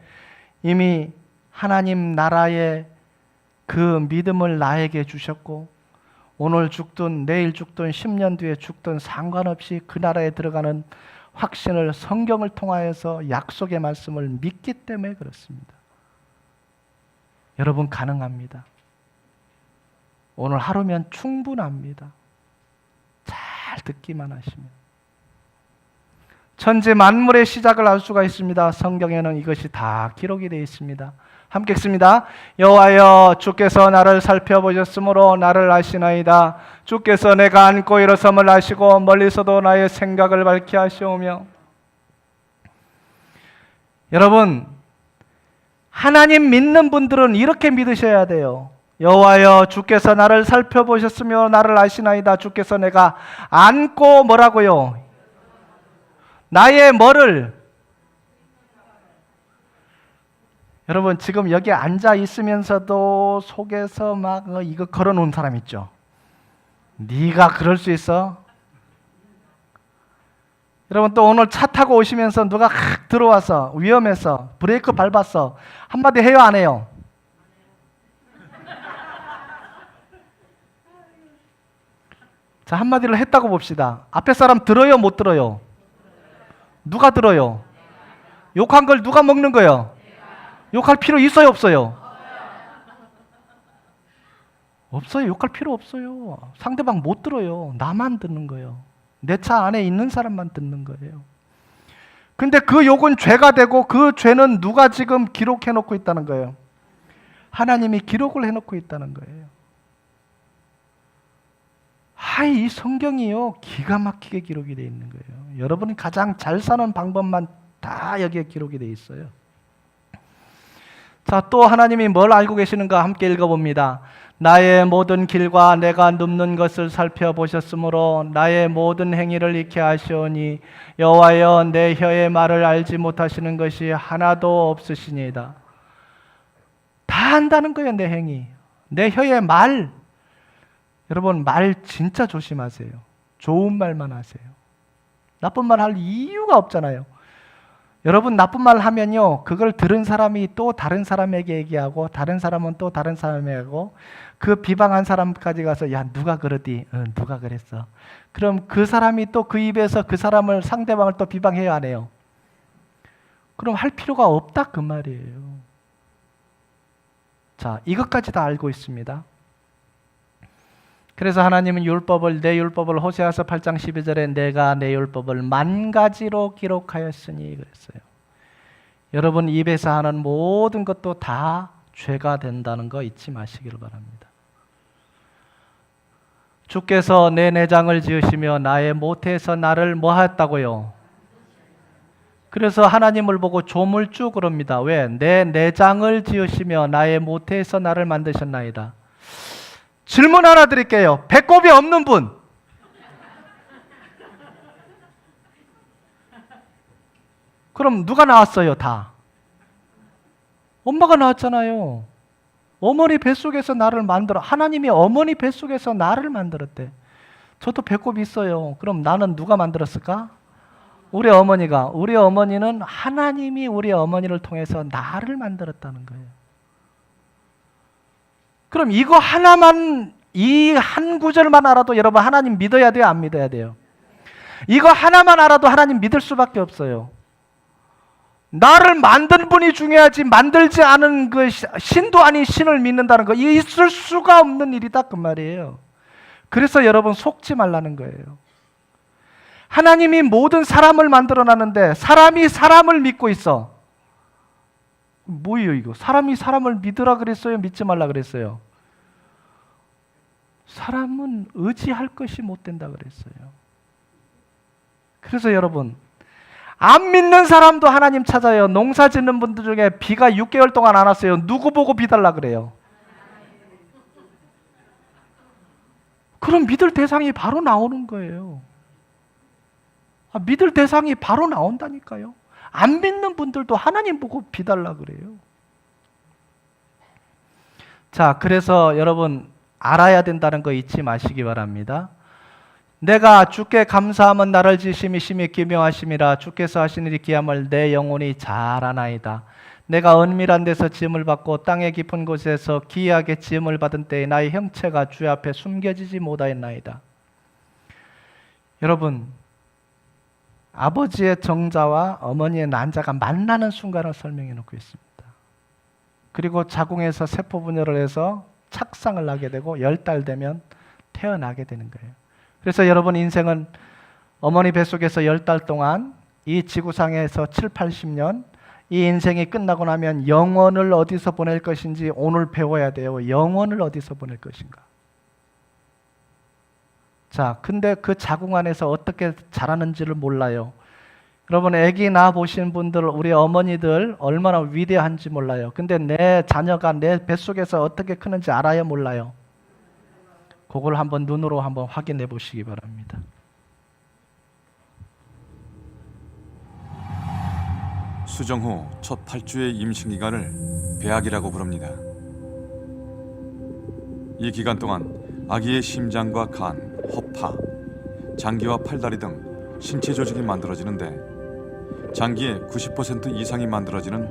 이미 하나님 나라의 그 믿음을 나에게 주셨고 오늘 죽든 내일 죽든 10년 뒤에 죽든 상관없이 그 나라에 들어가는 확신을 성경을 통하여서 약속의 말씀을 믿기 때문에 그렇습니다. 여러분 가능합니다. 오늘 하루면 충분합니다. 잘 듣기만 하시면. 천지 만물의 시작을 알 수가 있습니다. 성경에는 이것이 다 기록이 되어 있습니다. 함께 읽습니다. 여호와여 주께서 나를 살펴보셨으므로 나를 아시나이다. 주께서 내가 앉고 일어섬을 아시고 멀리서도 나의 생각을 밝히 하시오며. 여러분 하나님 믿는 분들은 이렇게 믿으셔야 돼요. 여호와여 주께서 나를 살펴보셨으며 나를 아시나이다. 주께서 내가 앉고 뭐라고요? 나의 뭐를? 여러분 지금 여기 앉아 있으면서도 속에서 막 이거 걸어놓은 사람 있죠? 네가 그럴 수 있어? 여러분 또 오늘 차 타고 오시면서 누가 확 들어와서 위험해서 브레이크 밟았어. 한마디 해요 안 해요? 자, 한마디를 했다고 봅시다. 앞에 사람 들어요 못 들어요? 누가 들어요? 욕한 걸 누가 먹는 거예요? 욕할 필요 있어요 없어요? 없어요. 욕할 필요 없어요. 상대방 못 들어요. 나만 듣는 거예요. 내 차 안에 있는 사람만 듣는 거예요. 근데 그 욕은 죄가 되고 그 죄는 누가 지금 기록해 놓고 있다는 거예요? 하나님이 기록을 해 놓고 있다는 거예요. 이 성경이요 기가 막히게 기록이 되어 있는 거예요. 여러분이 가장 잘 사는 방법만 다 여기에 기록이 되어 있어요. 자, 또 하나님이 뭘 알고 계시는가 함께 읽어봅니다. 나의 모든 길과 내가 눕는 것을 살펴보셨으므로 나의 모든 행위를 익히 아시오니 여호와여 내 혀의 말을 알지 못하시는 것이 하나도 없으시니이다. 다 안다는 거예요. 내 행위, 내 혀의 말. 여러분 말 진짜 조심하세요. 좋은 말만 하세요. 나쁜 말 할 이유가 없잖아요. 여러분 나쁜 말 하면요 그걸 들은 사람이 또 다른 사람에게 얘기하고 다른 사람은 또 다른 사람에게 하고 그 비방한 사람까지 가서 야 누가 그러디? 누가 그랬어? 그럼 그 사람이 또 그 입에서 그 사람을 상대방을 또 비방해야 안 해요? 그럼 할 필요가 없다 그 말이에요. 자, 이것까지 다 알고 있습니다. 그래서 하나님은 율법을 내 율법을 호세아서 8장 12절에 내가 내 율법을 10,000가지로 기록하였으니 그랬어요. 여러분 입에서 하는 모든 것도 다 죄가 된다는 거 잊지 마시기를 바랍니다. 주께서 내 내장을 지으시며 나의 모태에서 나를 뭐 하였다고요? 그래서 하나님을 보고 조물주 그럽니다. 왜? 내 내장을 지으시며 나의 모태에서 나를 만드셨나이다. 질문 하나 드릴게요. 배꼽이 없는 분. 그럼 누가 낳았어요? 다. 엄마가 낳았잖아요. 어머니 뱃속에서 나를 만들어. 하나님이 어머니 뱃속에서 나를 만들었대. 저도 배꼽이 있어요. 그럼 나는 누가 만들었을까? 우리 어머니가. 우리 어머니는 하나님이 우리 어머니를 통해서 나를 만들었다는 거예요. 그럼 이거 하나만, 이 한 구절만 알아도 여러분 하나님 믿어야 돼요? 안 믿어야 돼요? 이거 하나만 알아도 하나님 믿을 수밖에 없어요. 나를 만든 분이 중요하지 만들지 않은 그 신도 아닌 신을 믿는다는 거, 이게 있을 수가 없는 일이다 그 말이에요. 그래서 여러분 속지 말라는 거예요. 하나님이 모든 사람을 만들어 놨는데 사람이 사람을 믿고 있어. 뭐예요 이거? 사람이 사람을 믿으라 그랬어요? 믿지 말라 그랬어요? 사람은 의지할 것이 못 된다 그랬어요. 그래서 여러분, 안 믿는 사람도 하나님 찾아요. 농사 짓는 분들 중에 비가 6개월 동안 안 왔어요. 누구 보고 비 달라 그래요? 그럼 믿을 대상이 바로 나오는 거예요. 믿을 대상이 바로 나온다니까요. 안 믿는 분들도 하나님 보고 비 달라 그래요. 자, 그래서 여러분 알아야 된다는 거 잊지 마시기 바랍니다. 내가 주께 감사하면 나를 지심이 심히 기명하심이라. 주께서 하신 일이 기함을 내 영혼이 잘 아나이다. 내가 은밀한 데서 지음을 받고 땅의 깊은 곳에서 기이하게 지음을 받은 때에 나의 형체가 주 앞에 숨겨지지 못하였나이다. 여러분, 아버지의 정자와 어머니의 난자가 만나는 순간을 설명해 놓고 있습니다. 그리고 자궁에서 세포 분열을 해서 착상을 하게 되고 10달 되면 태어나게 되는 거예요. 그래서 여러분 인생은 어머니 뱃속에서 10달 동안 이 지구상에서 7, 80년, 이 인생이 끝나고 나면 영혼을 어디서 보낼 것인지 오늘 배워야 돼요. 영혼을 어디서 보낼 것인가. 자, 근데 그 자궁 안에서 어떻게 자라는지를 몰라요. 여러분 아기 낳아 보신 분들, 우리 어머니들 얼마나 위대한지 몰라요. 근데 내 자녀가 내 뱃속에서 어떻게 크는지 알아요? 몰라요? 그걸 한번 눈으로 한번 확인해 보시기 바랍니다. 수정 후 첫 8주의 임신 기간을 배악이라고 부릅니다. 이 기간 동안 아기의 심장과 간, 허파, 장기와 팔다리 등 신체 조직이 만들어지는데 장기의 90% 이상이 만들어지는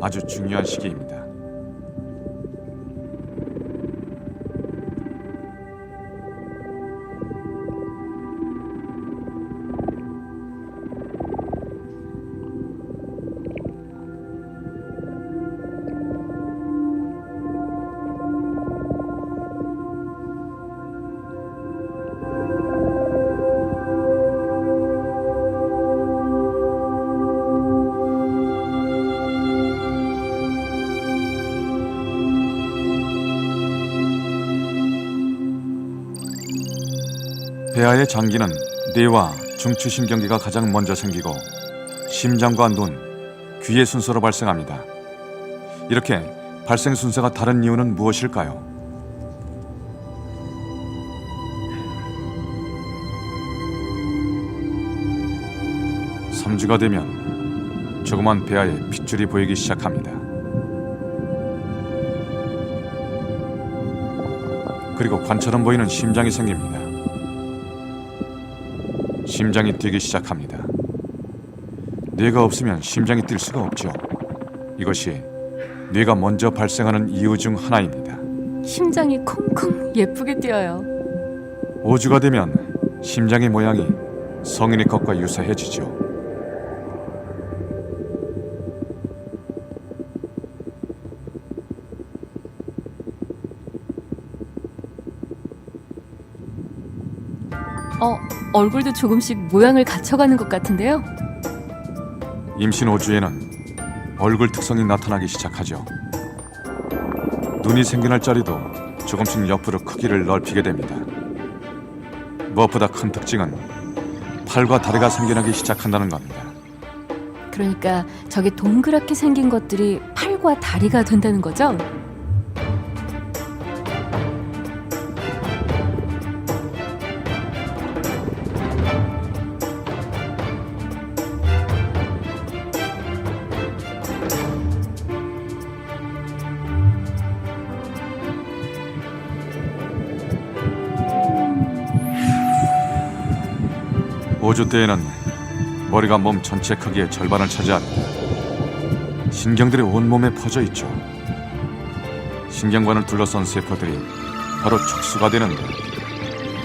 아주 중요한 시기입니다. 배아의 장기는 뇌와 중추신경계가 가장 먼저 생기고 심장과 눈, 귀의 순서로 발생합니다. 이렇게 발생 순서가 다른 이유는 무엇일까요? (3주가) 되면 조그만 배아에 핏줄이 보이기 시작합니다. 그리고 관처럼 보이는 심장이 생깁니다. 심장이 뛰기 시작합니다. 뇌가 없으면 심장이 뛸 수가 없죠. 이것이 뇌가 먼저 발생하는 이유 중 하나입니다. 심장이 콩콩 예쁘게 뛰어요. 5주가 되면 심장의 모양이 성인의 것과 유사해지죠. 얼굴도 조금씩 모양을 갖춰가는 것 같은데요? 임신 5주에는 얼굴 특성이 나타나기 시작하죠. 눈이 생겨날 자리도 조금씩 옆으로 크기를 넓히게 됩니다. 무엇보다 큰 특징은 팔과 다리가 생겨나기 시작한다는 겁니다. 그러니까 저게 동그랗게 생긴 것들이 팔과 다리가 된다는 거죠? 5주 때에는 머리가 몸 전체 크기의 절반을 차지하고 신경들이 온몸에 퍼져 있죠. 신경관을 둘러싼 세포들이 바로 척수가 되는데,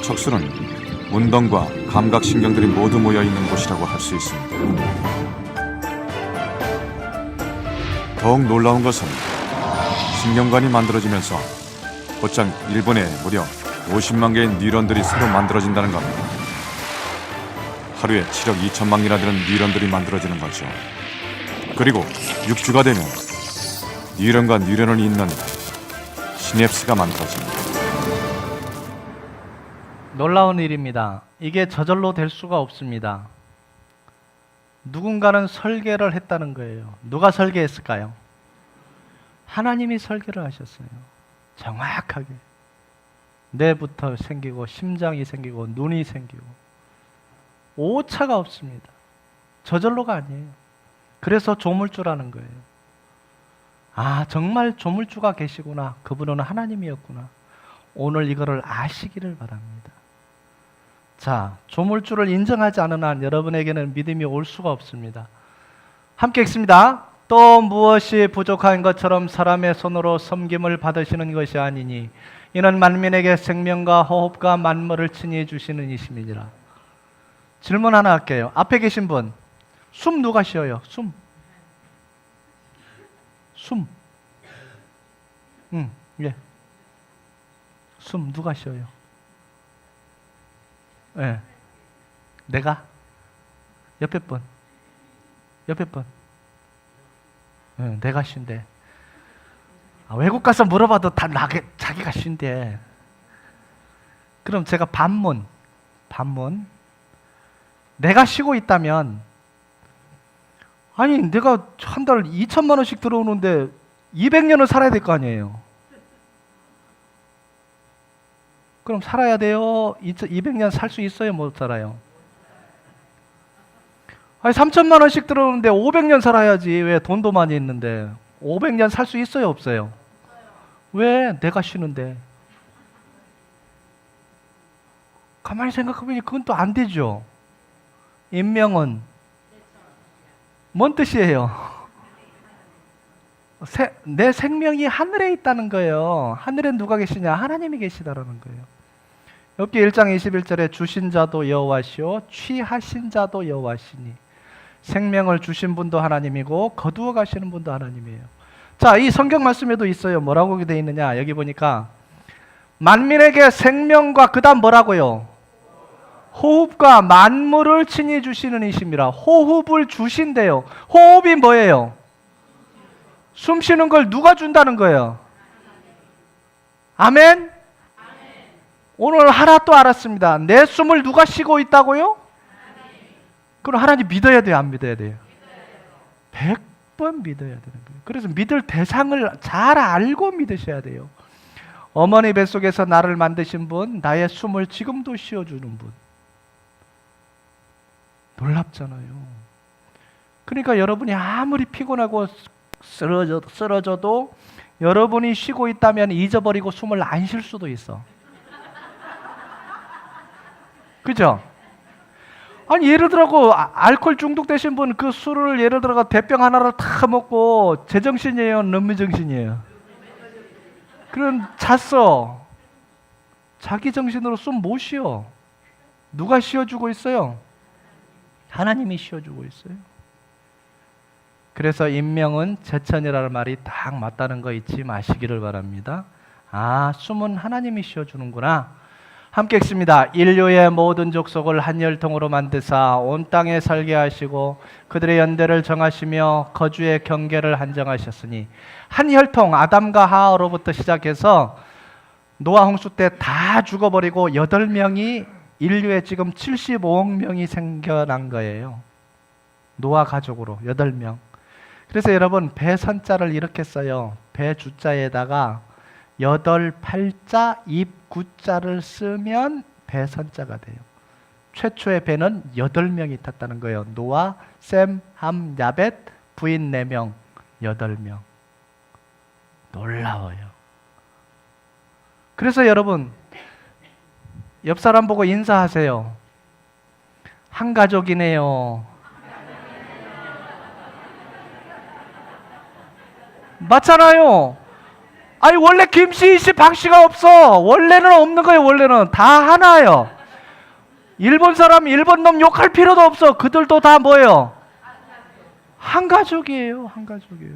척수는 운동과 감각신경들이 모두 모여있는 곳이라고 할 수 있습니다. 더욱 놀라운 것은 신경관이 만들어지면서 곧장 1분에 무려 50만 개의 뉴런들이 새로 만들어진다는 겁니다. 하루에 7억 2천만 개나 되는 뉴런들이 만들어지는 거죠. 그리고 6주가 되면 뉴런과 뉴런을 잇는 시냅스가 만들어집니다. 놀라운 일입니다. 이게 저절로 될 수가 없습니다. 누군가는 설계를 했다는 거예요. 누가 설계했을까요? 하나님이 설계를 하셨어요. 정확하게. 뇌부터 생기고 심장이 생기고 눈이 생기고 오차가 없습니다. 저절로가 아니에요. 그래서 조물주라는 거예요. 아, 정말 조물주가 계시구나. 그분은 하나님이었구나. 오늘 이거를 아시기를 바랍니다. 자, 조물주를 인정하지 않은 한 여러분에게는 믿음이 올 수가 없습니다. 함께 읽습니다. 또 무엇이 부족한 것처럼 사람의 손으로 섬김을 받으시는 것이 아니니 이는 만민에게 생명과 호흡과 만물을 친히 주시는 이심이니라. 질문 하나 할게요. 앞에 계신 분, 숨 누가 쉬어요? 숨. 예. 숨 누가 쉬어요? 예. 내가? 옆에 분. 예, 내가 쉰대. 아, 외국 가서 물어봐도 다 자기가 쉰대. 그럼 제가 반문. 내가 쉬고 있다면, 아니 내가 한 달 2천만 원씩 들어오는데 200년을 살아야 될 거 아니에요. 그럼 살아야 돼요? 200년 살 수 있어요? 못 살아요? 아니 3천만 원씩 들어오는데 500년 살아야지. 왜? 돈도 많이 있는데 500년 살 수 있어요? 없어요? 왜? 내가 쉬는데. 가만히 생각해보니 그건 또 안 되죠. 인명은 뭔 뜻이에요? 내 생명이 하늘에 있다는 거예요. 하늘에 누가 계시냐? 하나님이 계시다라는 거예요. 욥기 1장 21절에 주신 자도 여호와시오 취하신 자도 여호와시니, 생명을 주신 분도 하나님이고 거두어 가시는 분도 하나님이에요. 자, 이 성경 말씀에도 있어요. 뭐라고 되어 있느냐? 여기 보니까 만민에게 생명과 그다음 뭐라고요? 호흡과 만물을 친히 주시는 이심이라. 호흡을 주신대요. 호흡이 뭐예요? 숨 쉬는 걸 누가 준다는 거예요? 아멘? 오늘 하나 또 알았습니다. 내 숨을 누가 쉬고 있다고요? 그럼 하나님 믿어야 돼요? 안 믿어야 돼요? 100번 믿어야 되는 거예요. 그래서 믿을 대상을 잘 알고 믿으셔야 돼요. 어머니 뱃속에서 나를 만드신 분, 나의 숨을 지금도 쉬어주는 분. 놀랍잖아요. 그러니까 여러분이 아무리 피곤하고 쓰러져도 여러분이 쉬고 있다면 잊어버리고 숨을 안 쉴 수도 있어. 그죠? 아니 예를 들어 알코올 중독되신 분 그 술을 예를 들어 대병 하나를 다 먹고 제정신이에요? 넘미정신이에요? 그럼 잤어. 자기 정신으로 숨 못 쉬어. 누가 쉬어주고 있어요? 하나님이 쉬어주고 있어요. 그래서 인명은 제천이라는 말이 딱 맞다는 거 잊지 마시기를 바랍니다. 아, 숨은 하나님이 쉬어주는구나. 함께 읽습니다. 인류의 모든 족속을 한 혈통으로 만드사 온 땅에 살게 하시고 그들의 연대를 정하시며 거주의 경계를 한정하셨으니, 한 혈통 아담과 하와로부터 시작해서 노아 홍수 때 다 죽어버리고 8명이 인류에 지금 75억 명이 생겨난 거예요. 노아 가족으로 8명. 그래서 여러분 배 선자를 이렇게 써요. 배 주자에다가 8팔자 입 구자를 쓰면 배 선자가 돼요. 최초의 배는 8명이 탔다는 거예요. 노아, 셈, 함, 야벳, 부인 4명, 8명. 놀라워요. 그래서 여러분 옆 사람 보고 인사하세요. 한 가족이네요. 맞잖아요. 아니 원래 김씨, 씨, 박씨가 없어. 원래는 없는 거예요. 원래는 다 하나예요. 일본 사람, 일본 놈 욕할 필요도 없어. 그들도 다 뭐예요? 한 가족이에요. 한 가족이에요.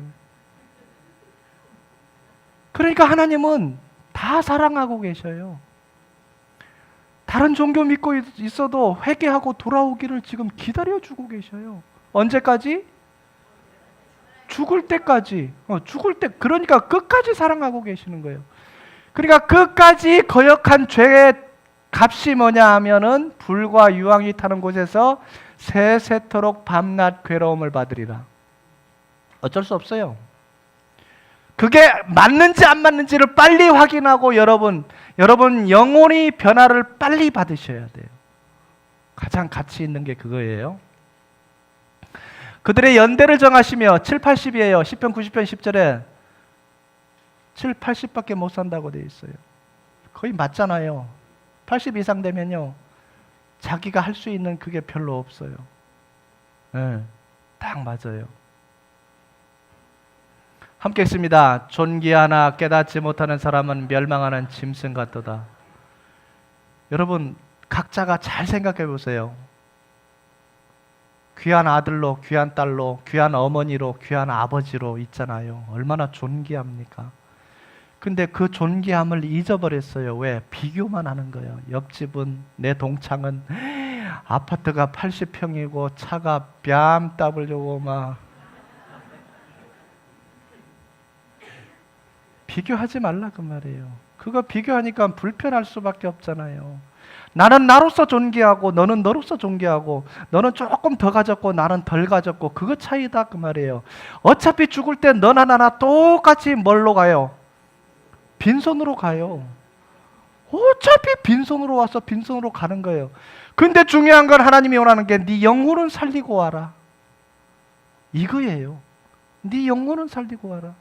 그러니까 하나님은 다 사랑하고 계셔요. 다른 종교 믿고 있어도 회개하고 돌아오기를 지금 기다려주고 계셔요. 언제까지? 죽을 때까지. 죽을 때, 그러니까 끝까지 사랑하고 계시는 거예요. 그러니까 끝까지 거역한 죄의 값이 뭐냐 하면은 불과 유황이 타는 곳에서 세세토록 밤낮 괴로움을 받으리라. 어쩔 수 없어요. 그게 맞는지 안 맞는지를 빨리 확인하고 여러분 영혼이 변화를 빨리 받으셔야 돼요. 가장 가치 있는 게 그거예요. 그들의 연대를 정하시며 7, 80이에요. 10편, 90편, 10절에 7, 80밖에 못 산다고 돼 있어요. 거의 맞잖아요. 80 이상 되면요. 자기가 할 수 있는 그게 별로 없어요. 네, 딱 맞아요. 함께 읽습니다. 존귀하나 깨닫지 못하는 사람은 멸망하는 짐승 같도다. 여러분 각자가 잘 생각해 보세요. 귀한 아들로, 귀한 딸로, 귀한 어머니로, 귀한 아버지로 있잖아요. 얼마나 존귀합니까? 근데 그 존귀함을 잊어버렸어요. 왜? 비교만 하는 거예요. 옆집은, 내 동창은 아파트가 80평이고 차가 뺨따블려고 막. 비교하지 말라 그 말이에요. 그거 비교하니까 불편할 수밖에 없잖아요. 나는 나로서 존귀하고 너는 너로서 존귀하고 너는 조금 더 가졌고 나는 덜 가졌고 그거 차이다 그 말이에요. 어차피 죽을 때 너나 나나 똑같이 뭘로 가요? 빈손으로 가요. 어차피 빈손으로 와서 빈손으로 가는 거예요. 근데 중요한 건 하나님이 원하는 게 네 영혼은 살리고 와라. 이거예요. 네 영혼은 살리고 와라.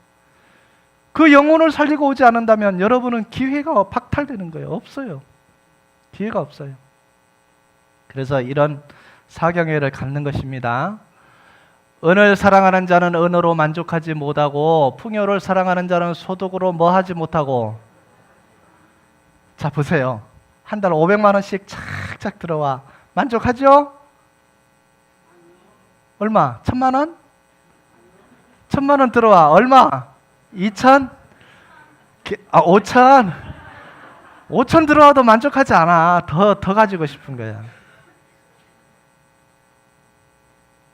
그 영혼을 살리고 오지 않는다면 여러분은 기회가 박탈되는 거예요. 없어요. 기회가 없어요. 그래서 이런 사경회를 갖는 것입니다. 은을 사랑하는 자는 은으로 만족하지 못하고 풍요를 사랑하는 자는 소득으로 뭐 하지 못하고. 자 보세요. 한 달 500만 원씩 착착 들어와. 만족하죠? 얼마? 1000만 원? 1000만 원 들어와. 얼마? 2천? 5천? 5천 들어와도 만족하지 않아. 더 가지고 싶은 거야.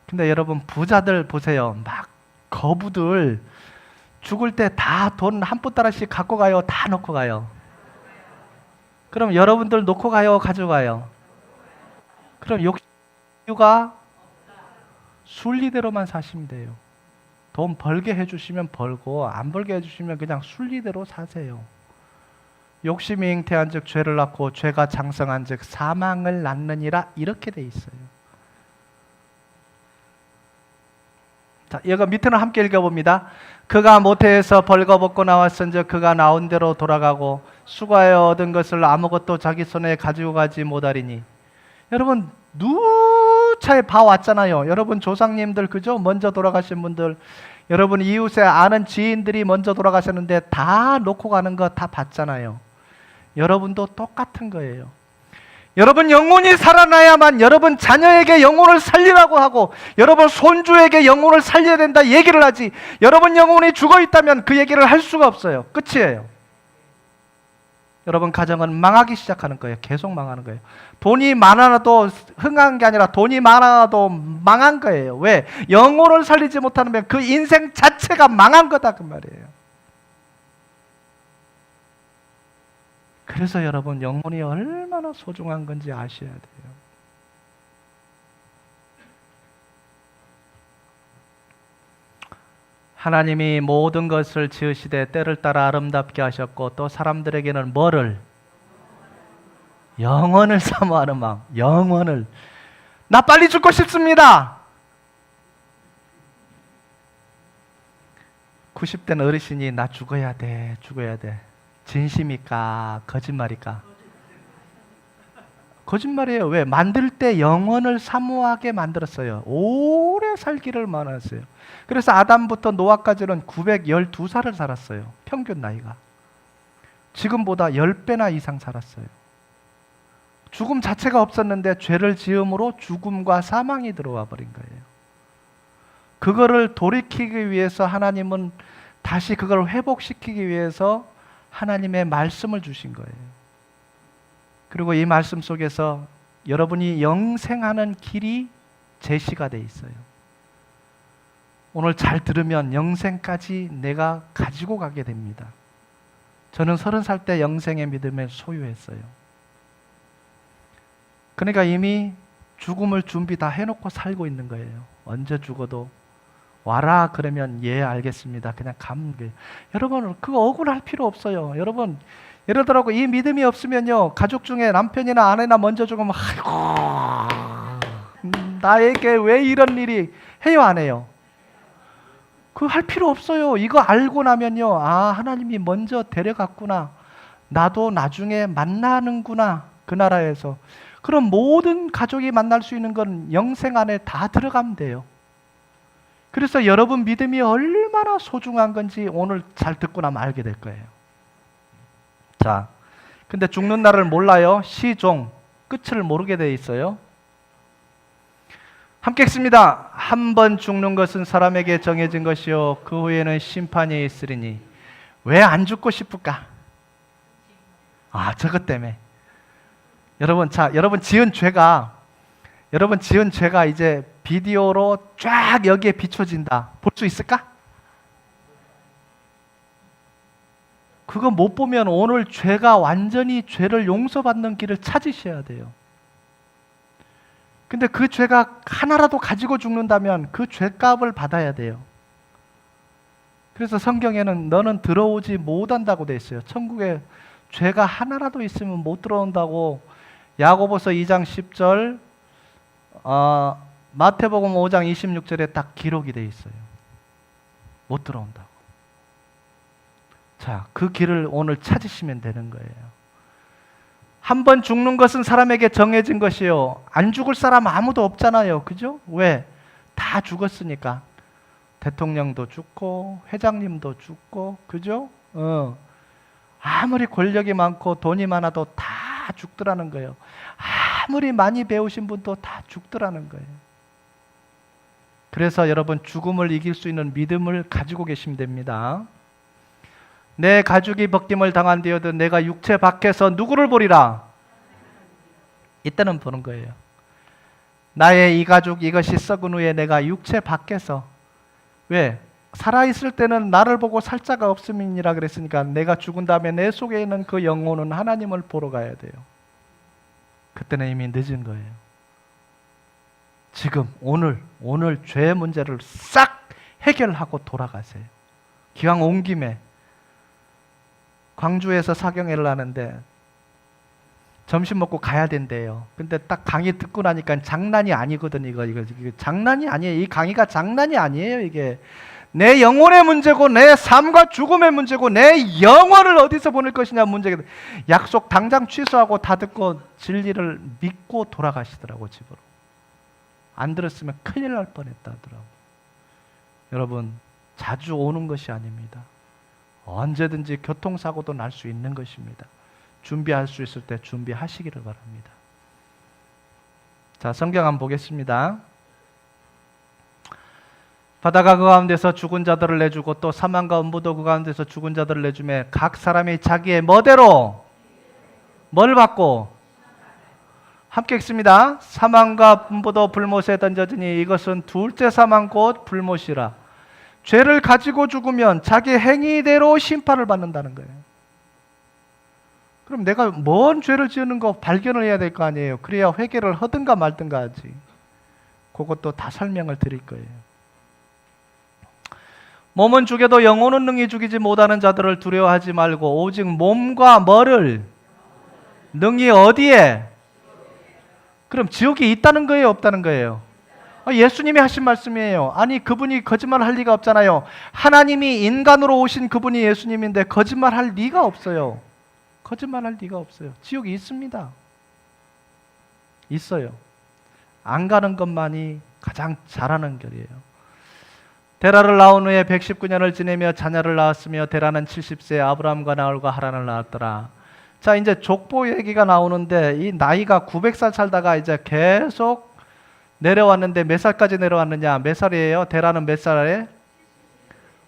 근데 여러분 부자들 보세요. 막 거부들 죽을 때 다 돈 한 푼따라씩 갖고 가요? 다 놓고 가요? 그럼 여러분들 놓고 가요? 가져가요? 그럼 욕구가 순리대로만 사시면 돼요. 돈 벌게 해주시면 벌고 안 벌게 해주시면 그냥 순리대로 사세요. 욕심이 잉태한 즉 죄를 낳고 죄가 장성한 즉 사망을 낳느니라 이렇게 돼 있어요. 자, 이거 밑에는 함께 읽어봅니다. 그가 모태에서 벌거벗고 나왔은즉 그가 나온 대로 돌아가고 수고하여 얻은 것을 아무것도 자기 손에 가지고 가지 못하리니. 여러분 누차에 봐왔잖아요. 여러분 조상님들 그죠? 먼저 돌아가신 분들, 여러분 이웃에 아는 지인들이 먼저 돌아가셨는데 다 놓고 가는 거 다 봤잖아요. 여러분도 똑같은 거예요. 여러분 영혼이 살아나야만 여러분 자녀에게 영혼을 살리라고 하고 여러분 손주에게 영혼을 살려야 된다 얘기를 하지, 여러분 영혼이 죽어 있다면 그 얘기를 할 수가 없어요. 끝이에요. 여러분 가정은 망하기 시작하는 거예요. 계속 망하는 거예요. 돈이 많아도 흥한 게 아니라 돈이 많아도 망한 거예요. 왜? 영혼을 살리지 못하면 그 인생 자체가 망한 거다 그 말이에요. 그래서 여러분 영혼이 얼마나 소중한 건지 아셔야 돼요. 하나님이 모든 것을 지으시되 때를 따라 아름답게 하셨고 또 사람들에게는 뭐를? 영원을 사모하는 마음. 영원을. 나 빨리 죽고 싶습니다. 90된 어르신이 나 죽어야 돼. 진심일까? 거짓말일까? 거짓말이에요. 왜? 만들 때 영원을 사모하게 만들었어요. 오래 살기를 원했어요. 그래서 아담부터 노아까지는 912살을 살았어요. 평균 나이가. 지금보다 10배나 이상 살았어요. 죽음 자체가 없었는데 죄를 지음으로 죽음과 사망이 들어와 버린 거예요. 그거를 돌이키기 위해서 하나님은 다시 그걸 회복시키기 위해서 하나님의 말씀을 주신 거예요. 그리고 이 말씀 속에서 여러분이 영생하는 길이 제시가 돼 있어요. 오늘 잘 들으면 영생까지 내가 가지고 가게 됩니다. 저는 30살 때 영생의 믿음을 소유했어요. 그러니까 이미 죽음을 준비 다 해놓고 살고 있는 거예요. 언제 죽어도 와라 그러면 예 알겠습니다. 그냥 가면 돼요. 여러분 그거 억울할 필요 없어요. 여러분 예를 들어 이 믿음이 없으면요, 가족 중에 남편이나 아내나 먼저 죽으면 아이고 나에게 왜 이런 일이 해요 안 해요? 그거 할 필요 없어요. 이거 알고 나면요, 아 하나님이 먼저 데려갔구나, 나도 나중에 만나는구나 그 나라에서. 그럼 모든 가족이 만날 수 있는 건 영생 안에 다 들어가면 돼요. 그래서 여러분 믿음이 얼마나 소중한 건지 오늘 잘 듣고 나면 알게 될 거예요. 자, 근데 죽는 날을 몰라요. 시종, 끝을 모르게 돼 있어요. 함께 읽습니다. 한 번 죽는 것은 사람에게 정해진 것이요 그 후에는 심판이 있으리니 왜 안 죽고 싶을까? 아, 저것 때문에. 여러분, 여러분 지은 죄가 이제 비디오로 쫙 여기에 비춰진다. 볼 수 있을까? 그거 못 보면 오늘 죄가 완전히 죄를 용서받는 길을 찾으셔야 돼요. 근데 그 죄가 하나라도 가지고 죽는다면 그 죄값을 받아야 돼요. 그래서 성경에는 너는 들어오지 못한다고 돼 있어요. 천국에 죄가 하나라도 있으면 못 들어온다고 야고보서 2장 10절, 마태복음 5장 26절에 딱 기록이 돼 있어요. 못 들어온다고. 자, 그 길을 오늘 찾으시면 되는 거예요. 한 번 죽는 것은 사람에게 정해진 것이요 안 죽을 사람 아무도 없잖아요. 그죠? 왜? 다 죽었으니까. 대통령도 죽고 회장님도 죽고, 그죠? 아무리 권력이 많고 돈이 많아도 다 죽더라는 거예요. 아무리 많이 배우신 분도 다 죽더라는 거예요. 그래서 여러분 죽음을 이길 수 있는 믿음을 가지고 계시면 됩니다. 내 가죽이 벗김을 당한 뒤에도 내가 육체 밖에서 누구를 보리라? 이때는 보는 거예요. 나의 이 가죽 이것이 썩은 후에 내가 육체 밖에서. 왜? 살아있을 때는 나를 보고 살 자가 없음이니라 그랬으니까 내가 죽은 다음에 내 속에 있는 그 영혼은 하나님을 보러 가야 돼요. 그때는 이미 늦은 거예요. 지금 오늘 죄 문제를 싹 해결하고 돌아가세요. 기왕 온 김에 광주에서 사경회를 하는데 점심 먹고 가야 된대요. 근데 딱 강의 듣고 나니까 장난이 아니거든. 이거 장난이 아니에요. 이 강의가 장난이 아니에요. 이게 내 영혼의 문제고 내 삶과 죽음의 문제고 내 영혼을 어디서 보낼 것이냐 문제거든. 약속 당장 취소하고 다 듣고 진리를 믿고 돌아가시더라고 집으로. 안 들었으면 큰일 날 뻔했다 하더라고. 여러분 자주 오는 것이 아닙니다. 언제든지 교통사고도 날 수 있는 것입니다. 준비할 수 있을 때 준비하시기를 바랍니다. 자, 성경 한번 보겠습니다. 바다가 그 가운데서 죽은 자들을 내주고 또 사망과 음부도 그 가운데서 죽은 자들을 내주매 각 사람이 자기의 뭐대로 뭘 받고 함께 읽습니다. 사망과 음부도 불못에 던져지니 이것은 둘째 사망 곧 불못이라. 죄를 가지고 죽으면 자기 행위대로 심판을 받는다는 거예요. 그럼 내가 뭔 죄를 지은 거 발견을 해야 될 거 아니에요. 그래야 회개를 하든가 말든가 하지. 그것도 다 설명을 드릴 거예요. 몸은 죽여도 영혼은 능히 죽이지 못하는 자들을 두려워하지 말고 오직 몸과 뭐를 능히 어디에? 그럼 지옥이 있다는 거예요, 없다는 거예요? 예수님이 하신 말씀이에요. 아니 그분이 거짓말할 리가 없잖아요. 하나님이 인간으로 오신 그분이 예수님인데 거짓말할 리가 없어요. 거짓말할 리가 없어요. 지옥이 있습니다. 있어요. 안 가는 것만이 가장 잘하는 결이에요. 데라를 낳은 후에 119년을 지내며 자녀를 낳았으며 데라는 70세에 아브라함과 나홀과 하란을 낳았더라. 자, 이제 족보 얘기가 나오는데 이 나이가 900살 살다가 이제 계속 내려왔는데 몇 살까지 내려왔느냐? 몇 살이에요? 데라는 몇 살에?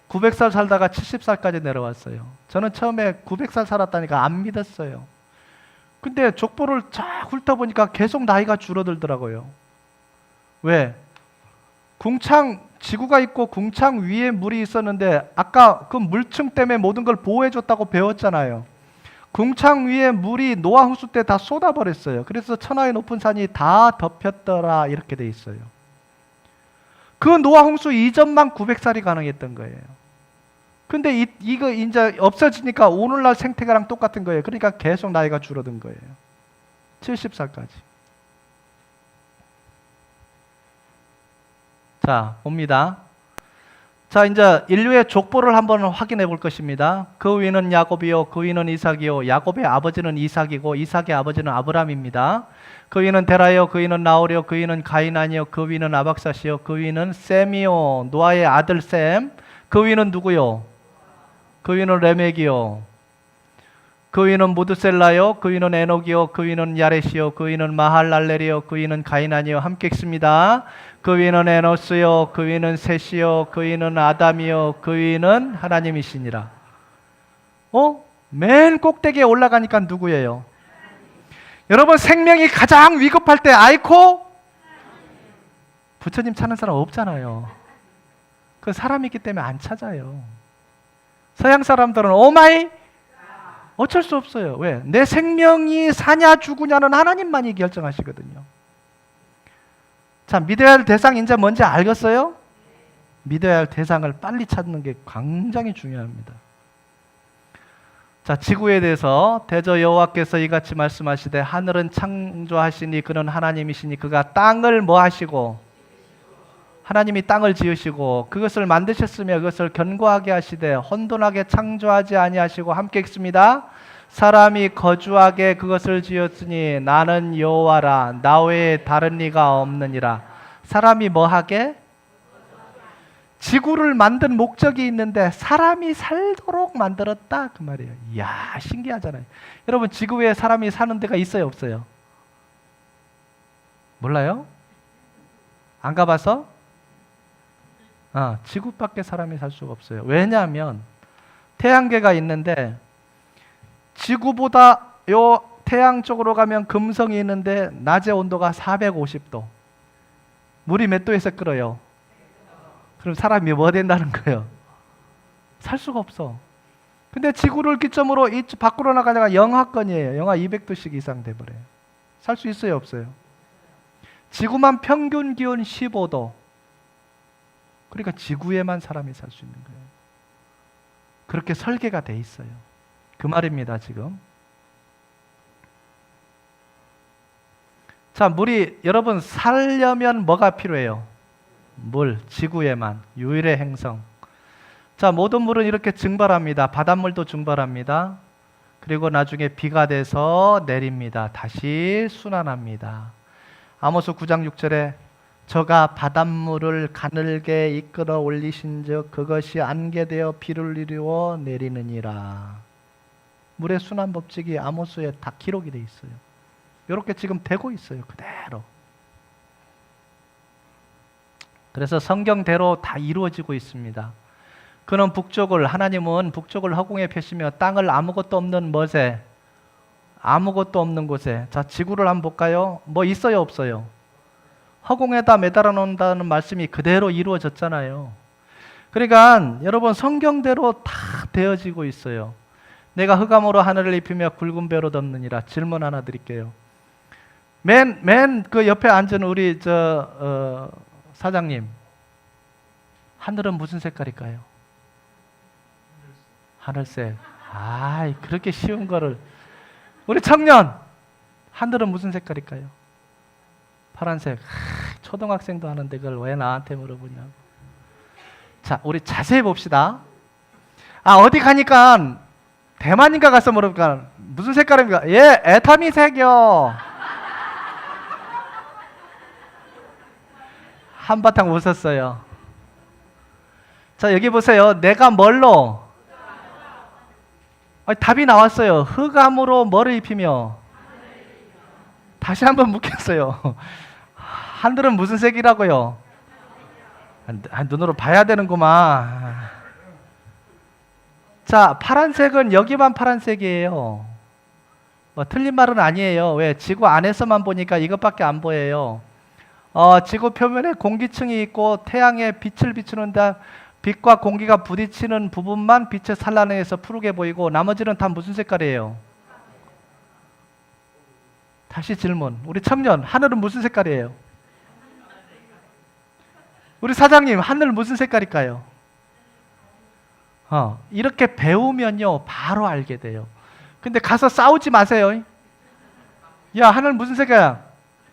900살 살다가 70살까지 내려왔어요. 저는 처음에 900살 살았다니까 안 믿었어요. 근데 족보를 쫙 훑어보니까 계속 나이가 줄어들더라고요. 왜? 지구가 있고 궁창 위에 물이 있었는데 아까 그 물층 때문에 모든 걸 보호해줬다고 배웠잖아요. 궁창 위에 물이 노아 홍수 때 다 쏟아버렸어요. 그래서 천하의 높은 산이 다 덮였더라 이렇게 돼 있어요. 그 노아 홍수 이전만 900살이 가능했던 거예요. 근데 이거 이제 없어지니까 오늘날 생태계랑 똑같은 거예요. 그러니까 계속 나이가 줄어든 거예요. 70살까지. 자, 봅니다. 자, 이제 인류의 족보를 한번 확인해 볼 것입니다. 그 위는 야곱이요, 그 위는 이삭이요. 야곱의 아버지는 이삭이고 이삭의 아버지는 아브람입니다. 그 위는 데라요, 그 위는 나홀이요, 그 위는 가이난이요, 그 위는 아박사시요, 그 위는 셈이요, 노아의 아들 셈. 그 위는 누구요? 그 위는 레멕이요. 그 위는 무드셀라요, 그 위는 에녹이요, 그 위는 야렛이요, 그 위는 마할랄렐이요, 그 위는 가이난이요. 함께 읽습니다. 그 위는 에노스요, 그 위는 셋이요, 그 위는 아담이요, 그 위는 하나님이시니라. 맨 꼭대기에 올라가니까 누구예요? 여러분, 생명이 가장 위급할 때 아이코? 부처님 찾는 사람 없잖아요. 그 사람이기 때문에 안 찾아요. 서양 사람들은 오마이 어쩔 수 없어요. 왜? 내 생명이 사냐 죽으냐는 하나님만이 결정하시거든요. 자, 믿어야 할 대상 이제 뭔지 알겠어요? 믿어야 할 대상을 빨리 찾는 게 굉장히 중요합니다. 자, 지구에 대해서 대저 여호와께서 이같이 말씀하시되 하늘은 창조하시니 그는 하나님이시니 그가 땅을 뭐 하시고 하나님이 땅을 지으시고 그것을 만드셨으며 그것을 견고하게 하시되 혼돈하게 창조하지 아니하시고 함께 읽습니다. 사람이 거주하게 그것을 지었으니 나는 여호와라 나 외에 다른 이가 없느니라. 사람이 뭐하게? 지구를 만든 목적이 있는데 사람이 살도록 만들었다 그 말이에요. 이야, 신기하잖아요. 여러분, 지구 위에 사람이 사는 데가 있어요 없어요? 몰라요? 안 가봐서? 지구 밖에 사람이 살 수가 없어요. 왜냐하면 태양계가 있는데 지구보다 요 태양 쪽으로 가면 금성이 있는데 낮의 온도가 450도. 물이 몇 도에서 끓어요? 그럼 사람이 뭐 된다는 거예요? 살 수가 없어. 근데 지구를 기점으로 이 밖으로 나가다가 영하권이에요. 영하 200도씩 이상 돼버려요. 살 수 있어요 없어요? 지구만 평균 기온 15도. 그러니까 지구에만 사람이 살 수 있는 거예요. 그렇게 설계가 돼 있어요. 그 말입니다 지금. 자, 물이 여러분 살려면 뭐가 필요해요? 물, 지구에만 유일의 행성. 자, 모든 물은 이렇게 증발합니다. 바닷물도 증발합니다. 그리고 나중에 비가 돼서 내립니다. 다시 순환합니다. 아모스 9장 6절에 저가 바닷물을 가늘게 이끌어 올리신즉 그것이 안개되어 비를 이루어 내리느니라. 물의 순환 법칙이 아모스에 다 기록이 돼 있어요. 이렇게 지금 되고 있어요. 그대로. 그래서 성경대로 다 이루어지고 있습니다. 그는 하나님은 북쪽을 허공에 펴시며 땅을 아무것도 없는 멋에 아무것도 없는 곳에. 자, 지구를 한번 볼까요? 뭐 있어요 없어요? 허공에다 매달아 놓는다는 말씀이 그대로 이루어졌잖아요. 그러니까 여러분 성경대로 다 되어지고 있어요. 내가 흑암으로 하늘을 입히며 굵은 배로 덮느니라. 질문 하나 드릴게요. 맨 그 옆에 앉은 우리 사장님, 하늘은 무슨 색깔일까요? 하늘색. 그렇게 쉬운 거를. 우리 청년, 하늘은 무슨 색깔일까요? 파란색. 초등학생도 하는데 그걸 왜 나한테 물어보냐고. 자, 우리 자세히 봅시다. 어디 가니까 대만인가 가서 물어보니까 무슨 색깔입니까? 예, 애터미색이요. 한바탕 웃었어요. 자, 여기 보세요. 내가 뭘로? 답이 나왔어요. 흑암으로 뭐를 입히며? 다시 한번 묻겠어요. 하늘은 무슨 색이라고요? 눈으로 봐야 되는구만. 자, 파란색은 여기만 파란색이에요. 뭐 틀린 말은 아니에요. 왜? 지구 안에서만 보니까 이것밖에 안 보여요. 지구 표면에 공기층이 있고 태양의 빛을 비추는데 빛과 공기가 부딪히는 부분만 빛의 산란에서 푸르게 보이고 나머지는 다 무슨 색깔이에요? 다시 질문. 우리 청년, 하늘은 무슨 색깔이에요? 우리 사장님, 하늘 무슨 색깔일까요? 이렇게 배우면요 바로 알게 돼요. 근데 가서 싸우지 마세요. 야, 하늘 무슨 색이야?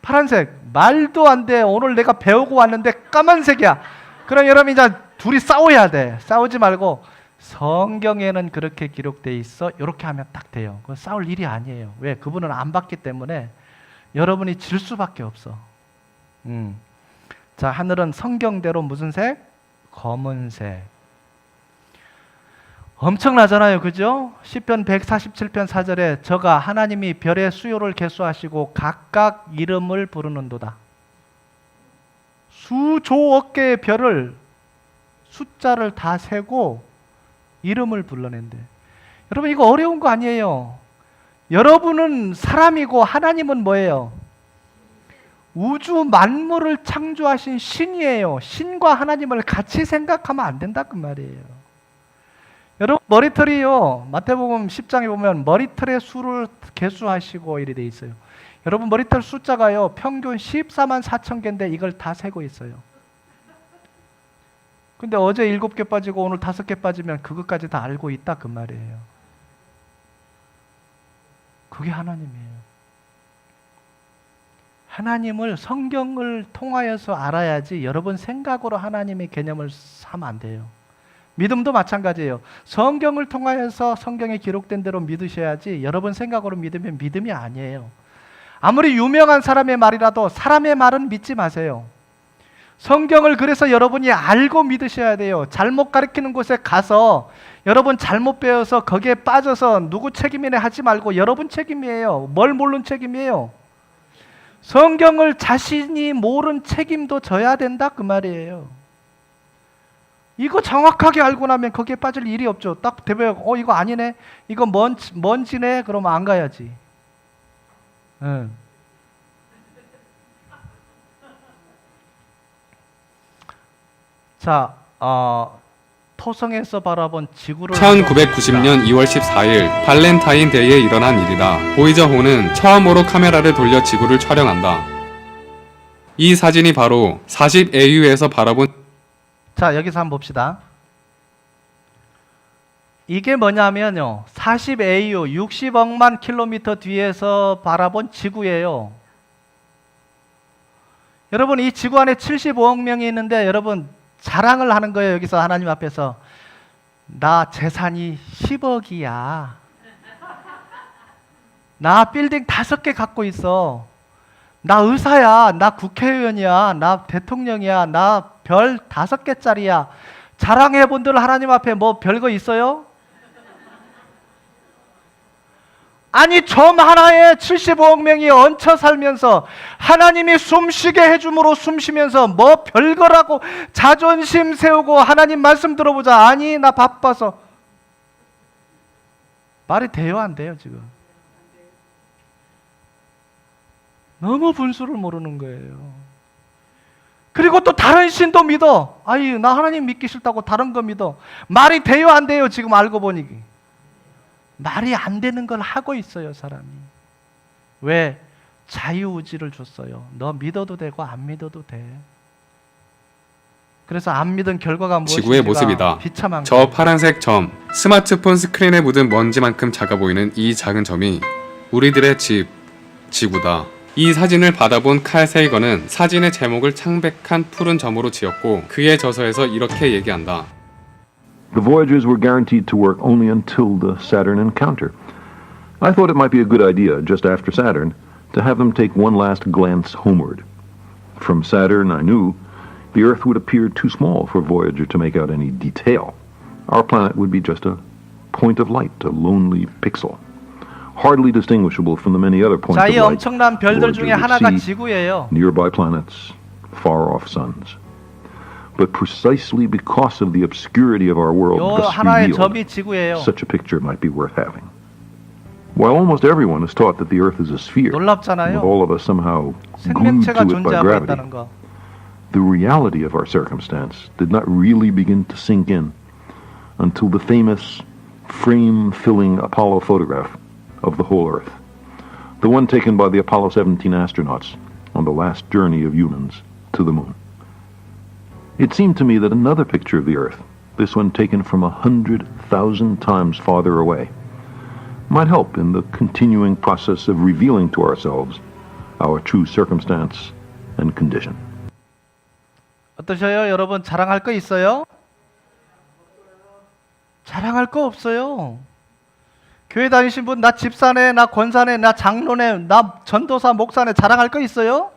파란색. 말도 안 돼. 오늘 내가 배우고 왔는데 까만색이야. 그럼 여러분 이제 둘이 싸워야 돼. 싸우지 말고 성경에는 그렇게 기록돼 있어. 이렇게 하면 딱 돼요. 그건 싸울 일이 아니에요. 왜? 그분은 안 봤기 때문에 여러분이 질 수밖에 없어. 자, 하늘은 성경대로 무슨 색? 검은색. 엄청나잖아요. 그죠? 시편 147편 4절에 저가 하나님이 별의 수요를 계수하시고 각각 이름을 부르는도다. 수조억 개의 별을 숫자를 다 세고 이름을 불러낸대. 여러분 이거 어려운 거 아니에요. 여러분은 사람이고 하나님은 뭐예요? 우주 만물을 창조하신 신이에요. 신과 하나님을 같이 생각하면 안 된다 그 말이에요. 여러분 머리털이요. 마태복음 10장에 보면 머리털의 수를 계수하시고 이래 돼 있어요. 여러분 머리털 숫자가요 평균 14만 4천 개인데 이걸 다 세고 있어요. 근데 어제 7개 빠지고 오늘 5개 빠지면 그것까지 다 알고 있다 그 말이에요. 그게 하나님이에요. 하나님을 성경을 통하여서 알아야지 여러분 생각으로 하나님의 개념을 하면 안 돼요. 믿음도 마찬가지예요. 성경을 통하여서 성경에 기록된 대로 믿으셔야지 여러분 생각으로 믿으면 믿음이 아니에요. 아무리 유명한 사람의 말이라도 사람의 말은 믿지 마세요. 성경을 그래서 여러분이 알고 믿으셔야 돼요. 잘못 가르치는 곳에 가서 여러분 잘못 배워서 거기에 빠져서 누구 책임이네 하지 말고 여러분 책임이에요. 뭘 모르는 책임이에요. 성경을 자신이 모른 책임도 져야 된다 그 말이에요. 이거 정확하게 알고 나면 거기에 빠질 일이 없죠. 딱 대변 이거 아니네. 이거 먼지네. 그러면 안 가야지. 자, 토성에서 바라본 지구를 1990년 2월 14일 발렌타인데이에 일어난 일이다. 보이저호는 처음으로 카메라를 돌려 지구를 촬영한다. 이 사진이 바로 40AU에서 바라본 자, 여기서 한번 봅시다. 이게 뭐냐면요. 40AU 60억만 킬로미터 뒤에서 바라본 지구예요. 여러분 이 지구 안에 75억 명이 있는데 여러분 자랑을 하는 거예요. 여기서 하나님 앞에서 나 재산이 10억이야. 나 빌딩 5개 갖고 있어. 나 의사야. 나 국회의원이야. 나 대통령이야. 나 별 5개짜리야. 자랑해 본들 하나님 앞에 뭐 별거 있어요? 아니 점 하나에 75억 명이 얹혀 살면서 하나님이 숨쉬게 해줌으로 숨쉬면서 뭐 별거라고 자존심 세우고 하나님 말씀 들어보자. 아니 나 바빠서. 말이 돼요 안 돼요 지금? 너무 분수를 모르는 거예요. 그리고 또 다른 신도 믿어. 아이 나 하나님 믿기 싫다고 다른 거 믿어. 말이 돼요 안 돼요 지금 알고 보니? 말이 안 되는 걸 하고 있어요 사람이. 왜? 자유의지를 줬어요. 너 믿어도 되고 안 믿어도 돼. 그래서 안 믿은 결과가 무엇인지가 지구의 모습이다. 비참한 저 거예요. 파란색 점, 스마트폰 스크린에 묻은 먼지만큼 작아 보이는 이 작은 점이 우리들의 집, 지구다. 이 사진을 받아본 칼 세이건은 사진의 제목을 창백한 푸른 점으로 지었고 그의 저서에서 이렇게 얘기한다. The Voyagers were guaranteed to work only until the Saturn encounter. I thought it might be a good idea, just after Saturn, to have them take one last glance homeward. From Saturn, I knew The Earth would appear too small for Voyager to make out any detail. Our planet would be just a point of light, a lonely pixel, hardly distinguishable from the many other points 자, of 이 light 엄청난 별들 중에 Voyager would 하나가 see, 지구예요. nearby planets, far-off suns. But precisely because of the obscurity of our world 요 thus 하나의 revealed, 점이 지구예요. such a picture might be worth having. While almost everyone is taught that the Earth is a sphere, with 놀랍잖아요. all of us somehow glued 생명체가 to it by 존재하고 gravity, 있다는 거. the reality of our circumstance did not really begin to sink in until the famous frame-filling Apollo photograph of the whole Earth, the one taken by the Apollo 17 astronauts on the last journey of humans to the moon. It seemed to me that another picture of the Earth, this one taken from 100,000 times farther away, might help in the continuing process of revealing to ourselves our true circumstance and condition. 어떠셔요? 여러분 자랑할 거 있어요? 자랑할 거 없어요. 교회 다니신 분, 나 집사네, 나 권사네, 나 장로네, 나 전도사, 목사네 자랑할 거 있어요?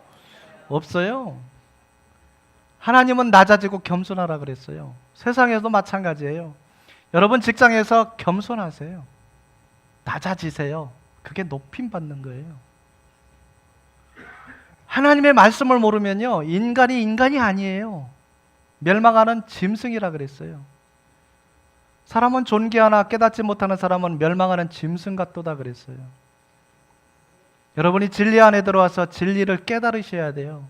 없어요. 하나님은 낮아지고 겸손하라 그랬어요. 세상에서도 마찬가지예요. 여러분 직장에서 겸손하세요. 낮아지세요. 그게 높임 받는 거예요. 하나님의 말씀을 모르면요, 인간이 아니에요. 멸망하는 짐승이라 그랬어요. 사람은 존귀하나 깨닫지 못하는 사람은 멸망하는 짐승 같도다 그랬어요. 여러분이 진리 안에 들어와서 진리를 깨달으셔야 돼요.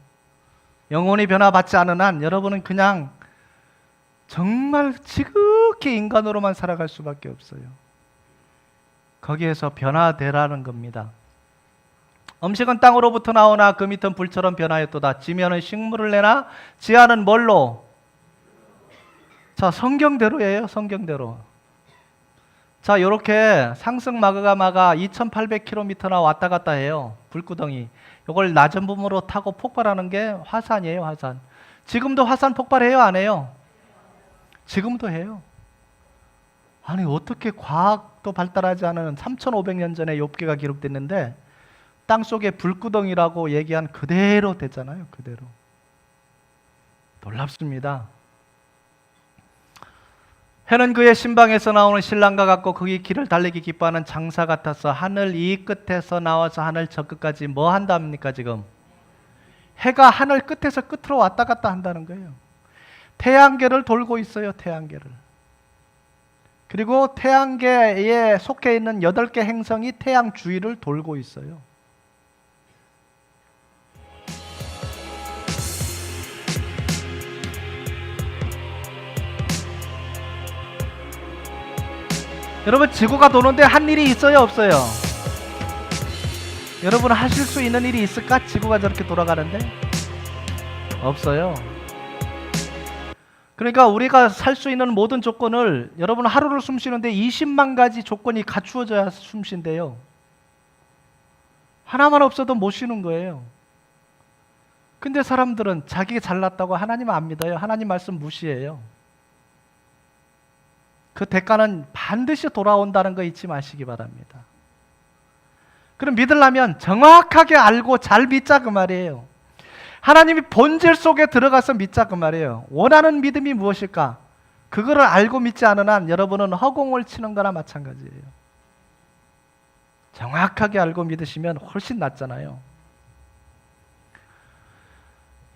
영혼이 변화받지 않은 한 여러분은 그냥 정말 지극히 인간으로만 살아갈 수밖에 없어요. 거기에서 변화되라는 겁니다. 음식은 땅으로부터 나오나 그 밑은 불처럼 변하였도다. 지면은 식물을 내나 지하는 뭘로? 자, 성경대로예요. 성경대로. 자, 요렇게 상승마그마가 2800km나 왔다 갔다 해요. 불구덩이. 요걸 낮은 부분으로 타고 폭발하는 게 화산이에요. 화산. 지금도 화산 폭발해요? 안 해요? 지금도 해요. 아니 어떻게 과학도 발달하지 않은 3500년 전에 욥기가 기록됐는데 땅속에 불구덩이라고 얘기한 그대로 됐잖아요. 그대로. 놀랍습니다. 해는 그의 신방에서 나오는 신랑과 같고 그의 길을 달리기 기뻐하는 장사 같아서 하늘 이 끝에서 나와서 하늘 저 끝까지 뭐 한답니까 지금? 해가 하늘 끝에서 끝으로 왔다 갔다 한다는 거예요. 태양계를 돌고 있어요. 태양계를. 그리고 태양계에 속해 있는 8개 행성이 태양 주위를 돌고 있어요. 여러분 지구가 도는데 한 일이 있어요? 없어요? 여러분 하실 수 있는 일이 있을까? 지구가 저렇게 돌아가는데? 없어요. 그러니까 우리가 살 수 있는 모든 조건을 여러분 하루를 숨 쉬는데 20만 가지 조건이 갖추어져야 숨 쉰대요. 하나만 없어도 못 쉬는 거예요. 근데 사람들은 자기가 잘났다고 하나님 안 믿어요. 하나님 말씀 무시해요. 그 대가는 반드시 돌아온다는 거 잊지 마시기 바랍니다. 그럼 믿으려면 정확하게 알고 잘 믿자 그 말이에요. 하나님이 본질 속에 들어가서 믿자 그 말이에요. 원하는 믿음이 무엇일까? 그거를 알고 믿지 않은 한 여러분은 허공을 치는 거나 마찬가지예요. 정확하게 알고 믿으시면 훨씬 낫잖아요.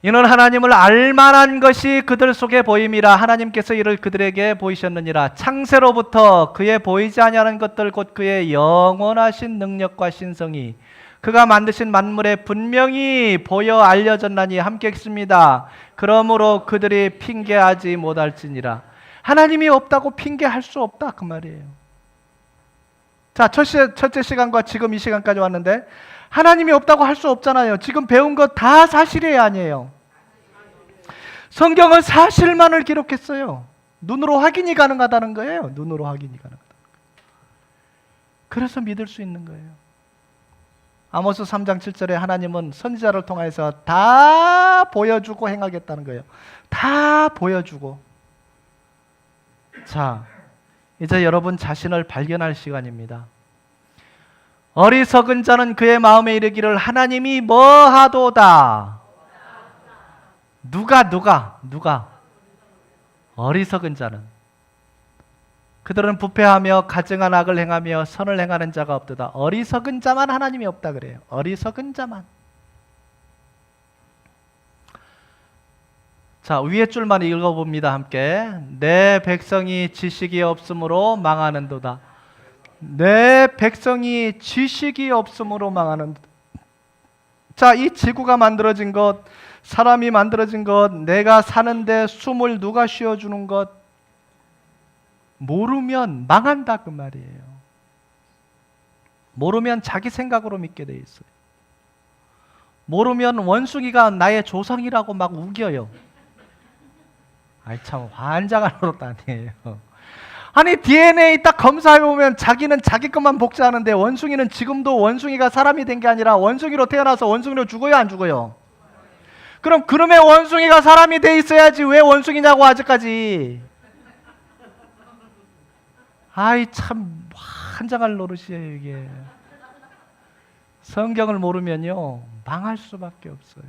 이는 하나님을 알만한 것이 그들 속에 보임이라. 하나님께서 이를 그들에게 보이셨느니라. 창세로부터 그의 보이지 아니하는 것들 곧 그의 영원하신 능력과 신성이 그가 만드신 만물에 분명히 보여 알려졌나니 함께 읽습니다. 그러므로 그들이 핑계하지 못할지니라. 하나님이 없다고 핑계할 수 없다 그 말이에요. 자, 첫째 시간과 지금 이 시간까지 왔는데 하나님이 없다고 할 수 없잖아요. 지금 배운 거 다 사실이에요, 아니에요? 성경은 사실만을 기록했어요. 눈으로 확인이 가능하다는 거예요. 눈으로 확인이 가능하다. 그래서 믿을 수 있는 거예요. 아모스 3장 7절에 하나님은 선지자를 통해서 다 보여주고 행하겠다는 거예요. 다 보여주고. 자, 이제 여러분 자신을 발견할 시간입니다. 어리석은 자는 그의 마음에 이르기를 하나님이 뭐하도다. 누가 어리석은 자는 그들은 부패하며 가증한 악을 행하며 선을 행하는 자가 없도다. 어리석은 자만 하나님이 없다 그래요. 어리석은 자만. 자, 위에 줄만 읽어봅니다. 함께. 내 백성이 지식이 없으므로 망하는도다. 내 백성이 지식이 없으므로 망하는도다. 자, 이 지구가 만들어진 것, 사람이 만들어진 것, 내가 사는데 숨을 누가 쉬어주는 것, 모르면 망한다 그 말이에요. 모르면 자기 생각으로 믿게 돼 있어요. 모르면 원숭이가 나의 조상이라고 막 우겨요. 아이 참 환장할 노릇 아니에요. 아니 DNA 딱 검사해보면 자기는 자기 것만 복제하는데 원숭이는 지금도 원숭이가 사람이 된 게 아니라 원숭이로 태어나서 원숭이로 죽어요 안 죽어요? 그러면 원숭이가 사람이 돼 있어야지 왜 원숭이냐고 아직까지. 아이 참 환장할 노릇이에요 이게. 성경을 모르면요 망할 수밖에 없어요.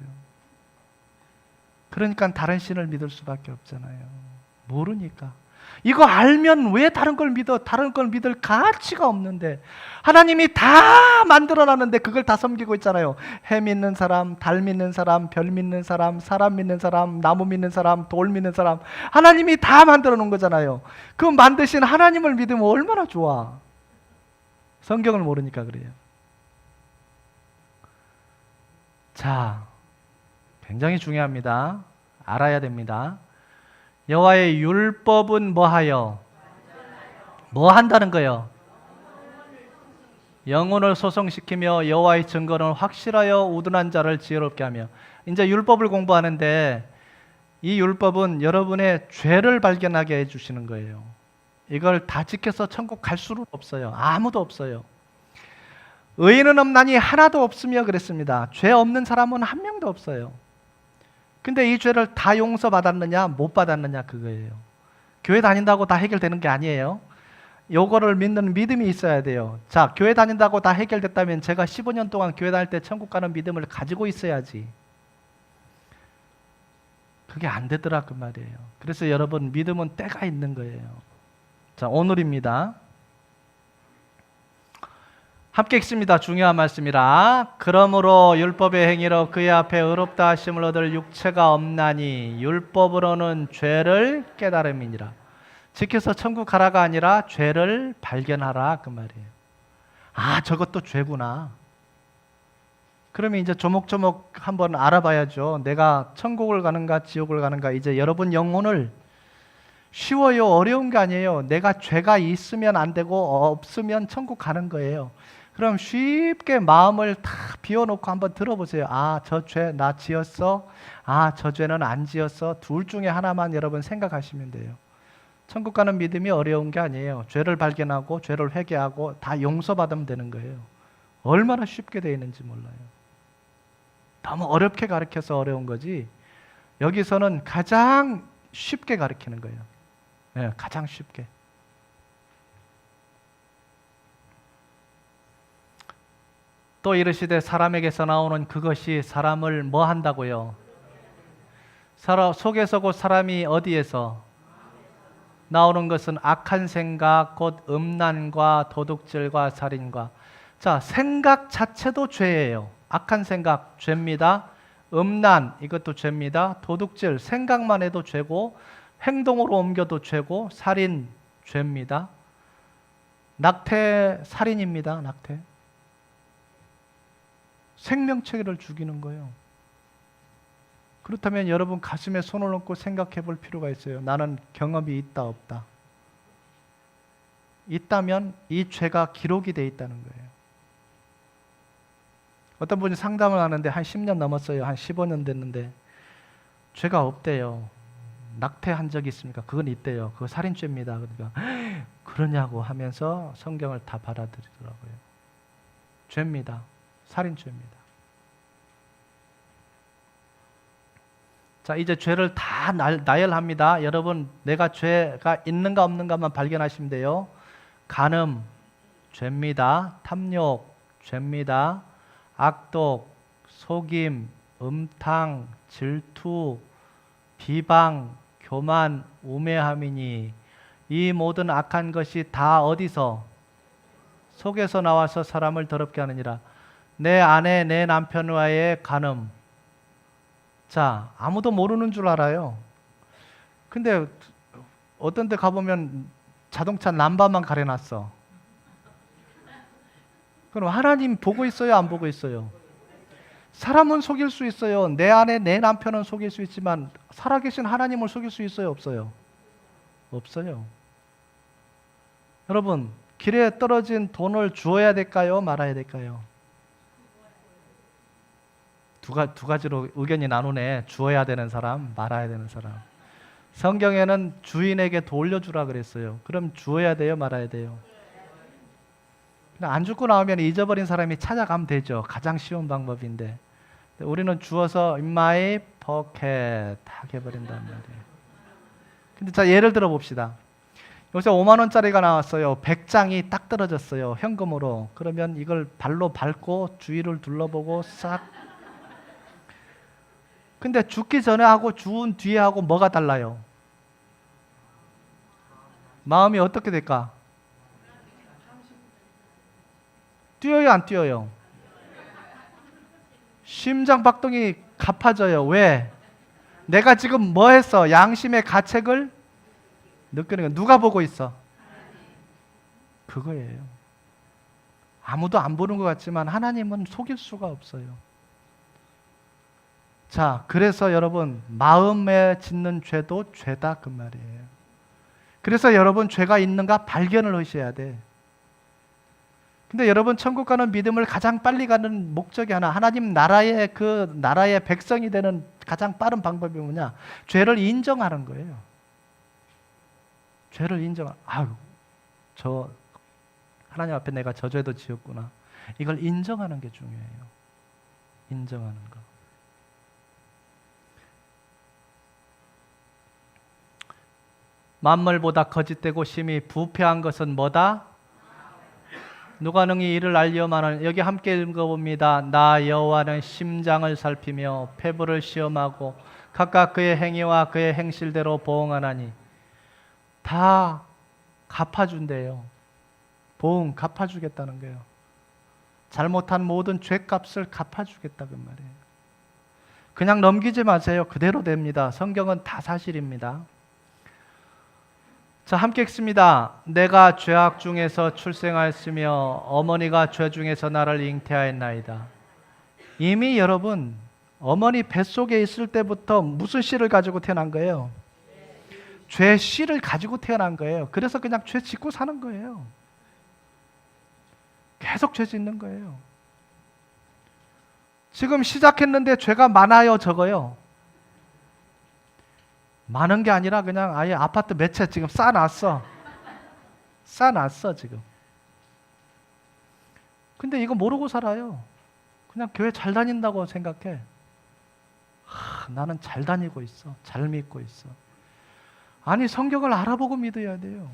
그러니까 다른 신을 믿을 수밖에 없잖아요. 모르니까. 이거 알면 왜 다른 걸 믿어? 다른 걸 믿을 가치가 없는데 하나님이 다 만들어놨는데 그걸 다 섬기고 있잖아요. 해 믿는 사람, 달 믿는 사람, 별 믿는 사람, 사람 믿는 사람, 나무 믿는 사람, 돌 믿는 사람 하나님이 다 만들어 놓은 거잖아요. 그 만드신 하나님을 믿으면 얼마나 좋아. 성경을 모르니까 그래요. 자, 굉장히 중요합니다. 알아야 됩니다. 여호와의 율법은 뭐하여? 뭐 한다는 거예요? 영혼을 소성시키며 여호와의 증거는 확실하여 우둔한 자를 지혜롭게 하며. 이제 율법을 공부하는데 이 율법은 여러분의 죄를 발견하게 해주시는 거예요. 이걸 다 지켜서 천국 갈 수는 없어요. 아무도 없어요. 의인은 없나니 하나도 없으며 그랬습니다. 죄 없는 사람은 한 명도 없어요. 근데 이 죄를 다 용서받았느냐 못 받았느냐 그거예요. 교회 다닌다고 다 해결되는 게 아니에요. 요거를 믿는 믿음이 있어야 돼요. 자, 교회 다닌다고 다 해결됐다면 제가 15년 동안 교회 다닐 때 천국 가는 믿음을 가지고 있어야지. 그게 안 되더라 그 말이에요. 그래서 여러분 믿음은 때가 있는 거예요. 자, 오늘입니다. 함께 읽습니다. 중요한 말씀이라. 그러므로 율법의 행위로 그의 앞에 의롭다 하심을 얻을 육체가 없나니 율법으로는 죄를 깨달음이니라. 지켜서 천국 가라가 아니라 죄를 발견하라 그 말이에요. 아, 저것도 죄구나. 그러면 이제 조목조목 한번 알아봐야죠. 내가 천국을 가는가 지옥을 가는가. 이제 여러분 영혼을 쉬워요 어려운 게 아니에요. 내가 죄가 있으면 안 되고 없으면 천국 가는 거예요. 그럼 쉽게 마음을 다 비워놓고 한번 들어보세요. 아, 저 죄 나 지었어? 아, 저 죄는 안 지었어? 둘 중에 하나만 여러분 생각하시면 돼요. 천국 가는 믿음이 어려운 게 아니에요. 죄를 발견하고 죄를 회개하고 다 용서받으면 되는 거예요. 얼마나 쉽게 되어 있는지 몰라요. 너무 어렵게 가르쳐서 어려운 거지 여기서는 가장 쉽게 가르치는 거예요. 네, 가장 쉽게. 또 이르시되 사람에게서 나오는 그것이 사람을 뭐 한다고요? 속에서 곧 사람이 어디에서? 나오는 것은 악한 생각, 곧 음란과 도둑질과 살인과. 자, 생각 자체도 죄예요. 악한 생각 죄입니다. 음란 이것도 죄입니다. 도둑질 생각만 해도 죄고 행동으로 옮겨도 죄고 살인 죄입니다. 낙태 살인입니다. 낙태. 생명체를 죽이는 거예요. 그렇다면 여러분 가슴에 손을 얹고 생각해 볼 필요가 있어요. 나는 경험이 있다 없다. 있다면 이 죄가 기록이 돼 있다는 거예요. 어떤 분이 상담을 하는데 한 10년 넘었어요. 한 15년 됐는데 죄가 없대요. 낙태한 적이 있습니까? 그건 있대요. 그거 살인죄입니다. 그러니까 그러냐고 하면서 성경을 다 받아들이더라고요. 죄입니다. 살인죄입니다. 자, 이제 죄를 다 나열합니다. 여러분, 내가 죄가 있는가 없는가만 발견하시면 돼요. 간음, 죄입니다. 탐욕, 죄입니다. 악독, 속임, 음탕, 질투, 비방, 교만, 우매함이니 이 모든 악한 것이 다 어디서? 속에서 나와서 사람을 더럽게 하느니라. 내 아내, 내 남편과의 간음. 자, 아무도 모르는 줄 알아요. 근데 어떤 데 가보면 자동차 남바만 가려놨어. 그럼 하나님 보고 있어요? 안 보고 있어요? 사람은 속일 수 있어요. 내 아내, 내 남편은 속일 수 있지만 살아계신 하나님을 속일 수 있어요? 없어요? 없어요. 여러분, 길에 떨어진 돈을 주어야 될까요? 말아야 될까요? 두 가지로 의견이 나누네. 주어야 되는 사람, 말아야 되는 사람. 성경에는 주인에게 돌려주라 그랬어요. 그럼 주어야 돼요? 말아야 돼요? 안 죽고 나오면 잊어버린 사람이 찾아가면 되죠. 가장 쉬운 방법인데 우리는 주어서 in my pocket 딱 해버린단 말이에요. 근데 자, 예를 들어 봅시다. 요새 5만 원짜리가 나왔어요. 100장이 딱 떨어졌어요. 현금으로. 그러면 이걸 발로 밟고 주위를 둘러보고 싹. 근데 죽기 전에 하고 죽은 뒤에 하고 뭐가 달라요? 마음이 어떻게 될까? 뛰어요, 안 뛰어요? 심장 박동이 가파져요. 왜? 내가 지금 뭐 했어? 양심의 가책을 느끼는 거. 누가 보고 있어? 그거예요. 아무도 안 보는 것 같지만 하나님은 속일 수가 없어요. 자, 그래서 여러분, 마음에 짓는 죄도 죄다 그 말이에요. 그래서 여러분, 죄가 있는가 발견을 하셔야 돼. 근데 여러분, 천국 가는 믿음을 가장 빨리 가는 목적이 하나, 하나님 나라의 그 나라의 백성이 되는 가장 빠른 방법이 뭐냐? 죄를 인정하는 거예요. 죄를 아유, 저 하나님 앞에 내가 저 죄도 지었구나. 이걸 인정하는 게 중요해요. 인정하는 거. 만물보다 거짓되고 심히 부패한 것은 뭐다? 누가 능히 이를 알려마는. 여기 함께 읽어봅니다. 나 여호와는 심장을 살피며 폐부를 시험하고 각각 그의 행위와 그의 행실대로 보응하나니. 다 갚아준대요. 보응, 갚아주겠다는 거예요. 잘못한 모든 죄값을 갚아주겠다 그 말이에요. 그냥 넘기지 마세요. 그대로 됩니다. 성경은 다 사실입니다. 자, 함께 읽습니다. 내가 죄악 중에서 출생하였으며 어머니가 죄 중에서 나를 잉태하였나이다. 이미 여러분, 어머니 뱃속에 있을 때부터 무슨 씨를 가지고 태어난 거예요? 죄 씨를 가지고 태어난 거예요. 그래서 그냥 죄 짓고 사는 거예요. 계속 죄 짓는 거예요. 지금 시작했는데 죄가 많아요, 적어요? 많은 게 아니라 그냥 아예 아파트 몇 채 지금 쌓아놨어. 쌓아놨어 지금. 근데 이거 모르고 살아요. 그냥 교회 잘 다닌다고 생각해. 나는 잘 다니고 있어. 잘 믿고 있어. 아니, 성경을 알아보고 믿어야 돼요.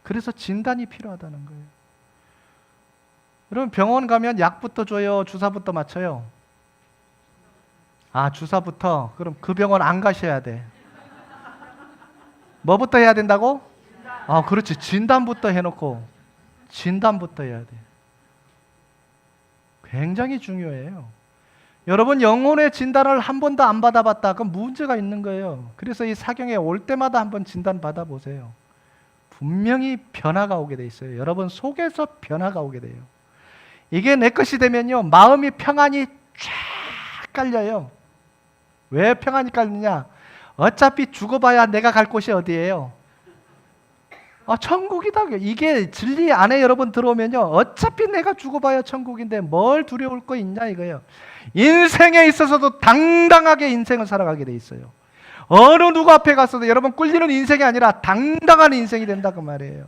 그래서 진단이 필요하다는 거예요. 여러분, 병원 가면 약부터 줘요? 주사부터 맞춰요? 아, 주사부터? 그럼 그 병원 안 가셔야 돼. 뭐부터 해야 된다고? 아, 그렇지. 진단부터 해놓고 진단부터 해야 돼. 굉장히 중요해요. 여러분, 영혼의 진단을 한 번도 안 받아봤다. 그럼 문제가 있는 거예요. 그래서 이 사경에 올 때마다 한번 진단 받아보세요. 분명히 변화가 오게 돼 있어요. 여러분 속에서 변화가 오게 돼요. 이게 내 것이 되면요, 마음이 평안이 쫙 깔려요. 왜 평안이 깔리냐? 어차피 죽어봐야 내가 갈 곳이 어디예요? 천국이다. 이게 진리 안에 여러분 들어오면요, 어차피 내가 죽어봐야 천국인데 뭘 두려울 거 있냐 이거예요. 인생에 있어서도 당당하게 인생을 살아가게 돼 있어요. 어느 누구 앞에 갔어도 여러분 꿀리는 인생이 아니라 당당한 인생이 된다 그 말이에요.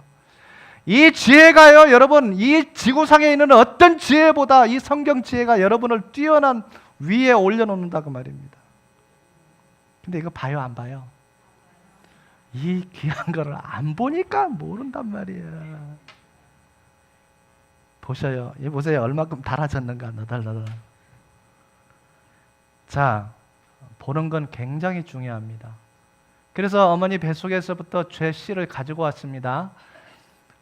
이 지혜가요, 여러분, 이 지구상에 있는 어떤 지혜보다 이 성경 지혜가 여러분을 뛰어난 위에 올려놓는다 그 말입니다. 근데 이거 봐요, 안 봐요? 이 귀한 거를 안 보니까 모른단 말이에요. 보셔요. 이 보세요. 얼마큼 달아졌는가. 너덜너덜. 자, 보는 건 굉장히 중요합니다. 그래서 어머니 뱃속에서부터 죄 씨를 가지고 왔습니다.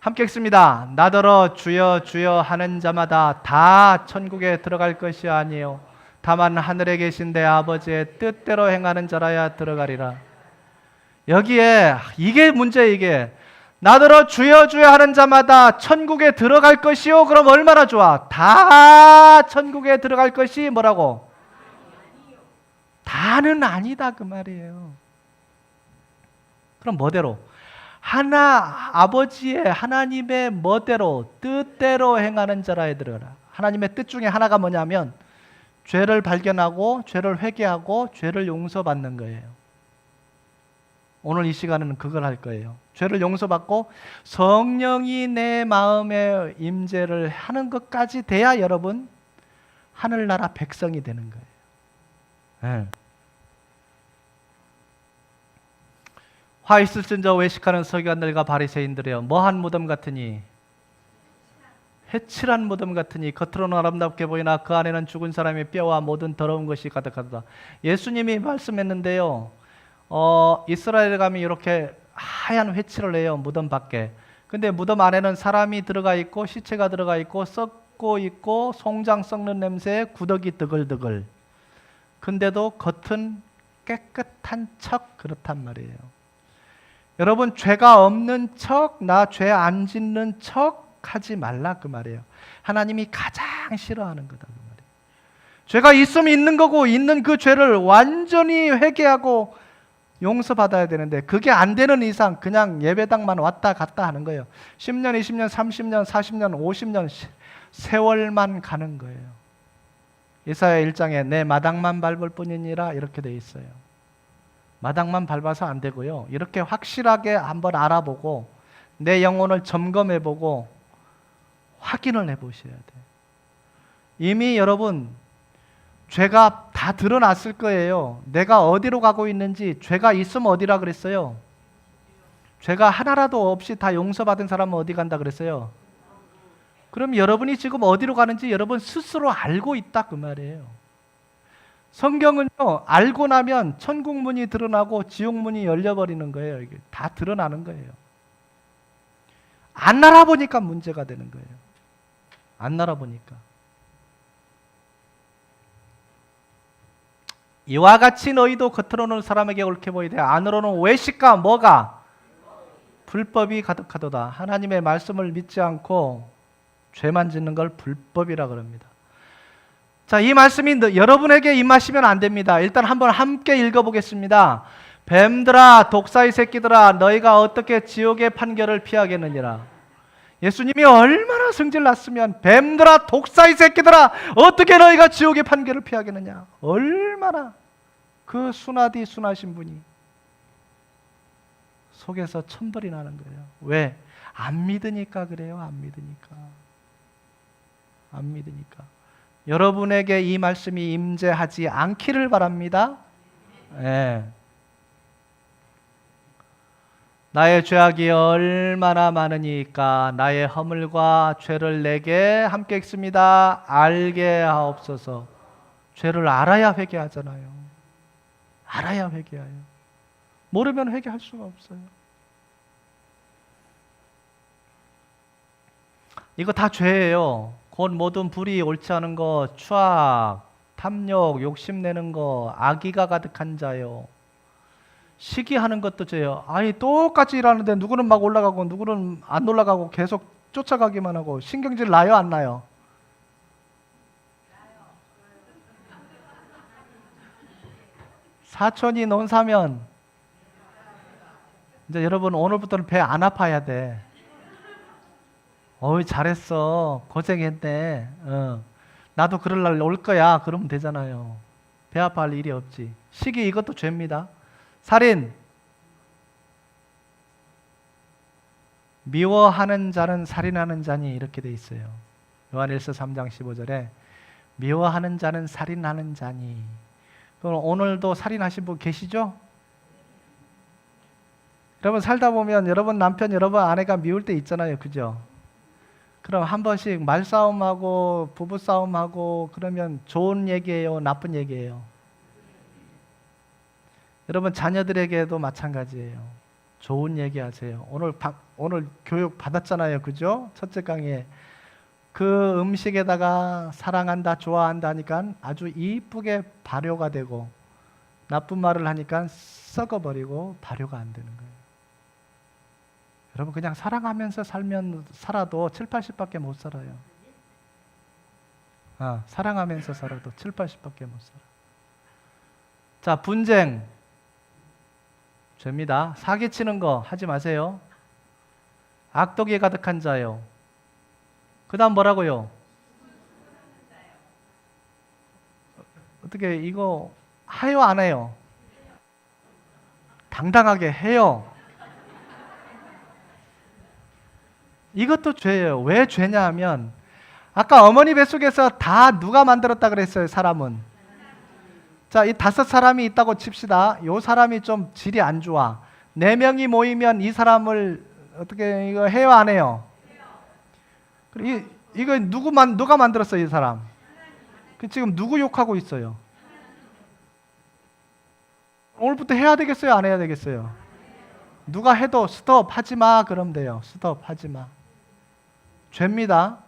함께 읽습니다. 나더러 주여 주여 하는 자마다 다 천국에 들어갈 것이 아니요 다만 하늘에 계신 내 아버지의 뜻대로 행하는 자라야 들어가리라. 여기에 이게 문제, 이게 나더러 주여 주여 하는 자마다 천국에 들어갈 것이요. 그럼 얼마나 좋아? 다 천국에 들어갈 것이 뭐라고? 다는 아니다 그 말이에요. 그럼 뭐대로? 아버지의 하나님의 뭐대로 뜻대로 행하는 자라에 들어가라. 하나님의 뜻 중에 하나가 뭐냐면 죄를 발견하고 죄를 회개하고 죄를 용서받는 거예요. 오늘 이 시간에는 그걸 할 거예요. 죄를 용서받고 성령이 내 마음에 임재를 하는 것까지 돼야 여러분 하늘나라 백성이 되는 거예요. 네. 화 있을진저 외식하는 서기관들과 바리새인들이여 뭐한 무덤 같으니 회칠한 무덤 같으니 겉으로는 아름답게 보이나 그 안에는 죽은 사람의 뼈와 모든 더러운 것이 가득하다. 예수님이 말씀했는데요. 이스라엘에 가면 이렇게 하얀 회칠을 해요. 무덤 밖에. 근데 무덤 안에는 사람이 들어가 있고 시체가 들어가 있고 썩고 있고 송장 썩는 냄새에 구더기 드글드글. 근데도 겉은 깨끗한 척 그렇단 말이에요. 여러분 죄가 없는 척, 나 죄 안 짓는 척 하지 말라 그 말이에요. 하나님이 가장 싫어하는 거다 그 말이에요. 죄가 있으면 있는 거고 있는 그 죄를 완전히 회개하고 용서받아야 되는데 그게 안 되는 이상 그냥 예배당만 왔다 갔다 하는 거예요. 10년, 20년, 30년, 40년, 50년 세월만 가는 거예요. 이사야 1장에 내 마당만 밟을 뿐이니라 이렇게 돼 있어요. 마당만 밟아서 안 되고요. 이렇게 확실하게 한번 알아보고 내 영혼을 점검해보고 확인을 해보셔야 돼요. 이미 여러분 죄가 다 드러났을 거예요. 내가 어디로 가고 있는지. 죄가 있으면 어디라 그랬어요? 죄가 하나라도 없이 다 용서받은 사람은 어디 간다 그랬어요? 그럼 여러분이 지금 어디로 가는지 여러분 스스로 알고 있다 그 말이에요. 성경은요, 알고 나면 천국 문이 드러나고 지옥 문이 열려버리는 거예요. 이게 다 드러나는 거예요. 안 알아보니까 문제가 되는 거예요. 안 알아보니까. 이와 같이 너희도 겉으로는 사람에게 옳게 보이되 안으로는 외식과 뭐가? 불법이 가득하도다. 하나님의 말씀을 믿지 않고 죄만 짓는 걸 불법이라 그럽니다. 자, 이 말씀이 여러분에게 임하시면 안 됩니다. 일단 한번 함께 읽어보겠습니다. 뱀들아, 독사의 새끼들아, 너희가 어떻게 지옥의 판결을 피하겠느니라. 예수님이 얼마나 성질났으면 뱀들아, 독사의 새끼들아, 어떻게 너희가 지옥의 판결을 피하겠느냐. 얼마나 그 순하디 순하신 분이 속에서 천벌이 나는 거예요. 왜? 안 믿으니까 그래요. 안 믿으니까. 안 믿으니까. 여러분에게 이 말씀이 임재하지 않기를 바랍니다. 네. 나의 죄악이 얼마나 많으니까 나의 허물과 죄를 내게 함께 읽습니다. 알게 하옵소서. 죄를 알아야 회개하잖아요. 알아야 회개해요. 모르면 회개할 수가 없어요. 이거 다 죄예요. 곧 모든 불의, 옳지 않은 거, 추악, 탐욕, 욕심내는 거, 악의가 가득한 자요. 시기하는 것도 죄요. 아니 똑같이 일하는데 누구는 막 올라가고 누구는 안 올라가고 계속 쫓아가기만 하고 신경질 나요, 안 나요? 사촌이 논 사면 이제 여러분 오늘부터는 배 안 아파야 돼. 어이 잘했어, 고생했네. 나도 그럴 날 올 거야. 그러면 되잖아요. 배 아파할 일이 없지. 시기 이것도 죄입니다. 살인, 미워하는 자는 살인하는 자니 이렇게 돼 있어요. 요한일서 3장 15절에 미워하는 자는 살인하는 자니. 그럼 오늘도 살인하신 분 계시죠? 여러분 살다 보면 여러분 남편, 여러분 아내가 미울 때 있잖아요. 그죠? 그럼 한 번씩 말싸움하고 부부싸움하고 그러면 좋은 얘기예요? 나쁜 얘기예요? 여러분 자녀들에게도 마찬가지예요. 좋은 얘기하세요. 오늘 교육 받았잖아요, 그죠? 첫째 강의에 그 음식에다가 사랑한다, 좋아한다 하니까 아주 이쁘게 발효가 되고 나쁜 말을 하니까 썩어버리고 발효가 안 되는 거예요. 여러분 그냥 사랑하면서 살아도 7, 80밖에 못 살아요. 사랑하면서 살아도 7, 80밖에 못 살아. 자, 분쟁 죄입니다. 사기치는 거 하지 마세요. 악독이 가득한 자요. 그 다음 뭐라고요? 어떻게 이거 해요 안 해요? 당당하게 해요. 이것도 죄예요. 왜 죄냐 하면 아까 어머니 뱃속에서 다 누가 만들었다 그랬어요, 사람은. 자, 이 5사람이 있다고 칩시다. 이 사람이 좀 질이 안 좋아. 4명이 모이면 이 사람을 어떻게 이거 해요 안 해요? 이거 누가 만들었어요, 이 사람? 지금 누구 욕하고 있어요? 오늘부터 해야 되겠어요, 안 해야 되겠어요? 누가 해도 스톱 하지 마 그러면 돼요. 스톱 하지 마. 죄입니다.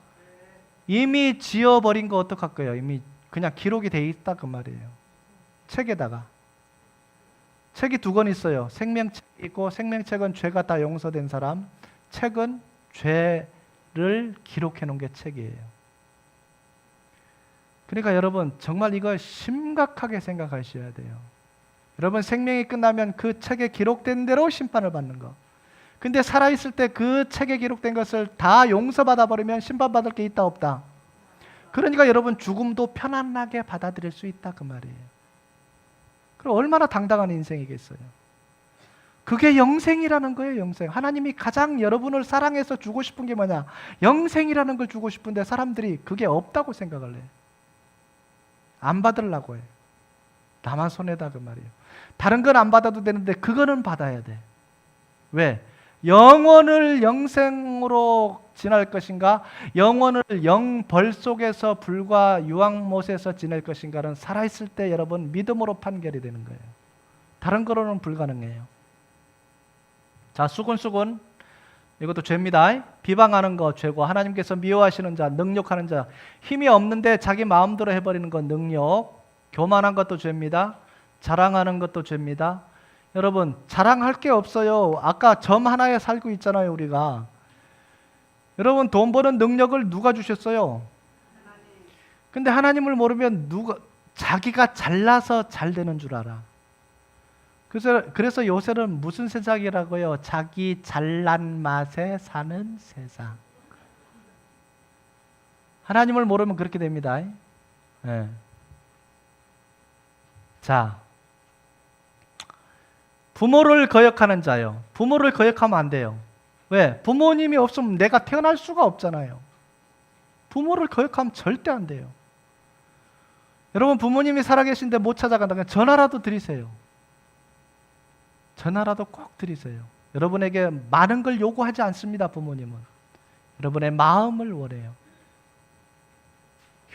이미 지어버린 거 어떡할 거예요? 이미 그냥 기록이 돼 있다 그 말이에요. 책에다가. 책이 2권 있어요. 생명책 있고, 생명책은 죄가 다 용서된 사람, 책은 죄를 기록해 놓은 게 책이에요. 그러니까 여러분 정말 이거 심각하게 생각하셔야 돼요. 여러분 생명이 끝나면 그 책에 기록된 대로 심판을 받는 거. 근데 살아있을 때 그 책에 기록된 것을 다 용서받아 버리면 심판받을 게 있다 없다? 그러니까 여러분 죽음도 편안하게 받아들일 수 있다 그 말이에요. 그럼 얼마나 당당한 인생이겠어요. 그게 영생이라는 거예요. 영생. 하나님이 가장 여러분을 사랑해서 주고 싶은 게 뭐냐? 영생이라는 걸 주고 싶은데 사람들이 그게 없다고 생각을 해요. 안 받으려고 해요. 나만 손해다 그 말이에요. 다른 건 안 받아도 되는데 그거는 받아야 돼. 왜? 영혼을 영생으로 지날 것인가? 영혼을 영벌 속에서 불과 유황못에서 지낼 것인가는 살아있을 때 여러분 믿음으로 판결이 되는 거예요. 다른 거로는 불가능해요. 자, 수군수군 이것도 죄입니다. 비방하는 거 죄고, 하나님께서 미워하시는 자, 능욕하는 자, 힘이 없는데 자기 마음대로 해버리는 건 능욕, 교만한 것도 죄입니다. 자랑하는 것도 죄입니다. 여러분 자랑할 게 없어요. 아까 점 하나에 살고 있잖아요, 우리가. 여러분 돈 버는 능력을 누가 주셨어요? 근데 하나님을 모르면 자기가 잘나서 잘 되는 줄 알아. 그래서 요새는 무슨 세상이라고요? 자기 잘난 맛에 사는 세상. 하나님을 모르면 그렇게 됩니다. 네. 자, 부모를 거역하는 자요. 부모를 거역하면 안 돼요. 왜? 부모님이 없으면 내가 태어날 수가 없잖아요. 부모를 거역하면 절대 안 돼요. 여러분 부모님이 살아계신데 못 찾아간다면 전화라도 드리세요. 전화라도 꼭 드리세요. 여러분에게 많은 걸 요구하지 않습니다. 부모님은 여러분의 마음을 원해요.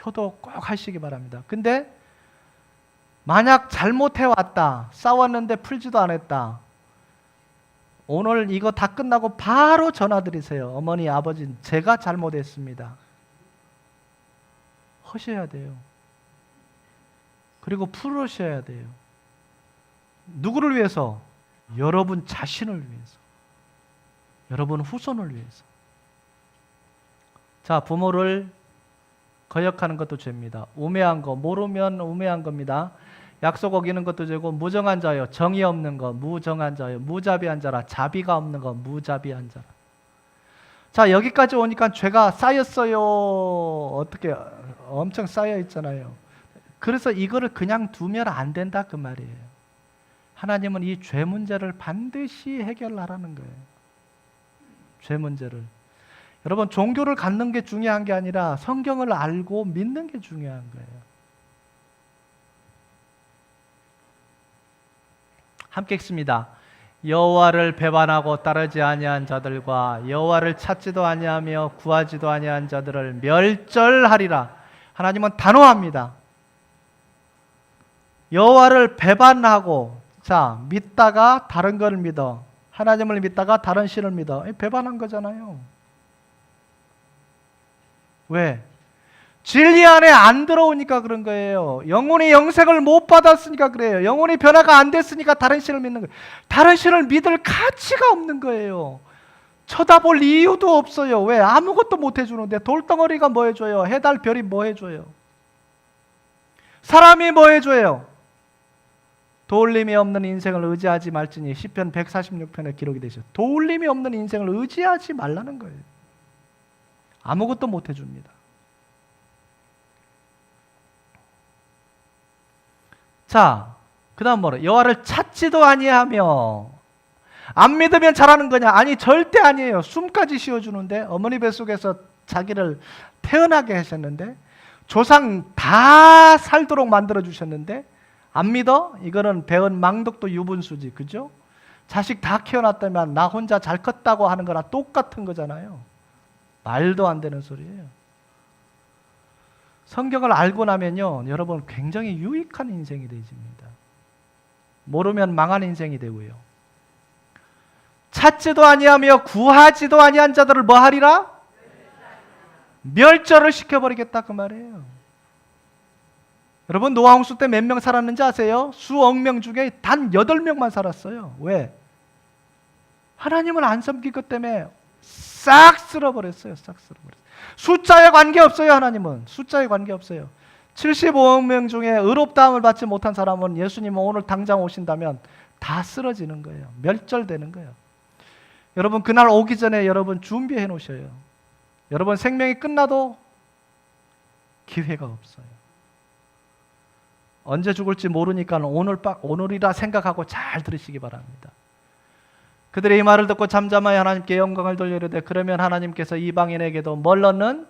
효도 꼭 하시기 바랍니다. 근데 만약 잘못해왔다, 싸웠는데 풀지도 않았다, 오늘 이거 다 끝나고 바로 전화 드리세요. 어머니, 아버지, 제가 잘못했습니다. 하셔야 돼요. 그리고 풀으셔야 돼요. 누구를 위해서? 여러분 자신을 위해서, 여러분 후손을 위해서. 자, 부모를 거역하는 것도 죄입니다. 우매한 거, 모르면 우매한 겁니다. 약속 어기는 것도 죄고, 무정한 자요, 정의 없는 거, 무정한 자요, 무자비한 자라, 자비가 없는 거, 무자비한 자라. 자, 여기까지 오니까 죄가 쌓였어요. 어떻게 엄청 쌓여 있잖아요. 그래서 이거를 그냥 두면 안 된다 그 말이에요. 하나님은 이 죄 문제를 반드시 해결하라는 거예요. 죄 문제를. 여러분 종교를 갖는 게 중요한 게 아니라 성경을 알고 믿는 게 중요한 거예요. 함께 읽습니다. 여호와를 배반하고 따르지 아니한 자들과 여호와를 찾지도 아니하며 구하지도 아니한 자들을 멸절하리라. 하나님은 단호합니다. 여호와를 배반하고 자, 믿다가 다른 걸 믿어. 하나님을 믿다가 다른 신을 믿어. 배반한 거잖아요. 왜? 진리 안에 안 들어오니까 그런 거예요. 영혼이 영생을 못 받았으니까 그래요. 영혼이 변화가 안 됐으니까 다른 신을 믿는 거예요. 다른 신을 믿을 가치가 없는 거예요. 쳐다볼 이유도 없어요. 왜? 아무것도 못 해주는데 돌덩어리가 뭐 해줘요? 해달 별이 뭐 해줘요? 사람이 뭐 해줘요? 도울림이 없는 인생을 의지하지 말지니 시편 146편에 기록이 되죠. 도울림이 없는 인생을 의지하지 말라는 거예요. 아무것도 못 해줍니다. 자, 그 다음 뭐라? 여호와를 찾지도 아니하며. 안 믿으면 잘하는 거냐? 아니, 절대 아니에요. 숨까지 쉬어주는데, 어머니 뱃속에서 자기를 태어나게 하셨는데, 조상 다 살도록 만들어주셨는데, 안 믿어? 이거는 배은 망덕도 유분수지, 그죠? 자식 다 키워놨다면 나 혼자 잘 컸다고 하는 거랑 똑같은 거잖아요. 말도 안 되는 소리예요. 성경을 알고 나면요, 여러분 굉장히 유익한 인생이 되집니다. 모르면 망한 인생이 되고요. 찾지도 아니하며 구하지도 아니한 자들을 뭐 하리라? 멸절을 시켜버리겠다 그 말이에요. 여러분 노아 홍수 때 몇 명 살았는지 아세요? 수억 명 중에 단 8명만 살았어요. 왜? 하나님을 안 섬기기 때문에 싹 쓸어버렸어요. 싹 쓸어버렸어요. 숫자에 관계없어요. 하나님은 숫자에 관계없어요. 75억 명 중에 의롭다함을 받지 못한 사람은 예수님은 오늘 당장 오신다면 다 쓰러지는 거예요. 멸절되는 거예요. 여러분 그날 오기 전에 여러분 준비해 놓으셔요. 여러분 생명이 끝나도 기회가 없어요. 언제 죽을지 모르니까 오늘이라 생각하고 잘 들으시기 바랍니다. 그들의 이 말을 듣고 잠잠하여 하나님께 영광을 돌리려되 그러면 하나님께서 이방인에게도 뭘 얻는?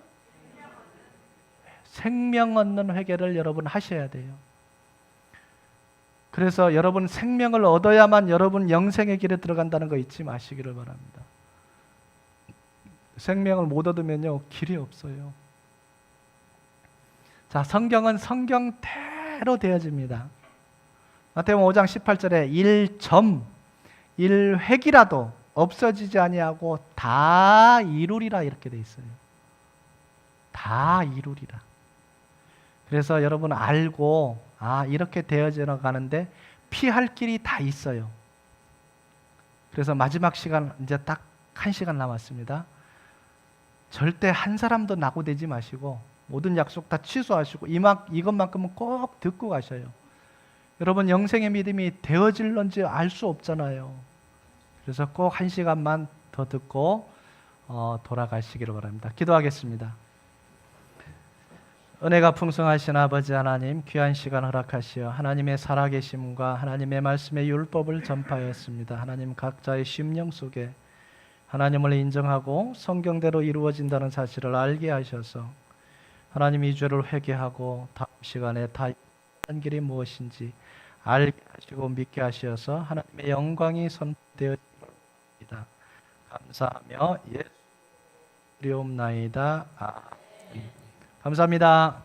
생명 얻는 회개를 여러분 하셔야 돼요. 그래서 여러분 생명을 얻어야만 여러분 영생의 길에 들어간다는 거 잊지 마시기를 바랍니다. 생명을 못 얻으면요 길이 없어요. 자, 성경은 성경대로 되어집니다. 마태복음 5장 18절에 1획이라도 없어지지 아니하고 다 이루리라 이렇게 돼 있어요. 다 이루리라. 그래서 여러분 알고 이렇게 되어져 가는데 피할 길이 다 있어요. 그래서 마지막 시간 이제 딱 1시간 남았습니다. 절대 한 사람도 낙오되지 마시고 모든 약속 다 취소하시고 이것만큼은 꼭 듣고 가셔요. 여러분 영생의 믿음이 되어질런지 알 수 없잖아요. 그래서 꼭 1시간만 더 듣고 돌아가시기를 바랍니다. 기도하겠습니다. 은혜가 풍성하신 아버지 하나님, 귀한 시간 허락하시어 하나님의 살아계심과 하나님의 말씀의 율법을 전파하였습니다. 하나님 각자의 심령 속에 하나님을 인정하고 성경대로 이루어진다는 사실을 알게 하셔서 하나님 이 죄를 회개하고 다음 시간에 다른 길이 무엇인지 알게 하시고 믿게 하셔서 하나님의 영광이 선포되어집니다. 감사하며 예수 이름으로 나이다. 아멘. 감사합니다.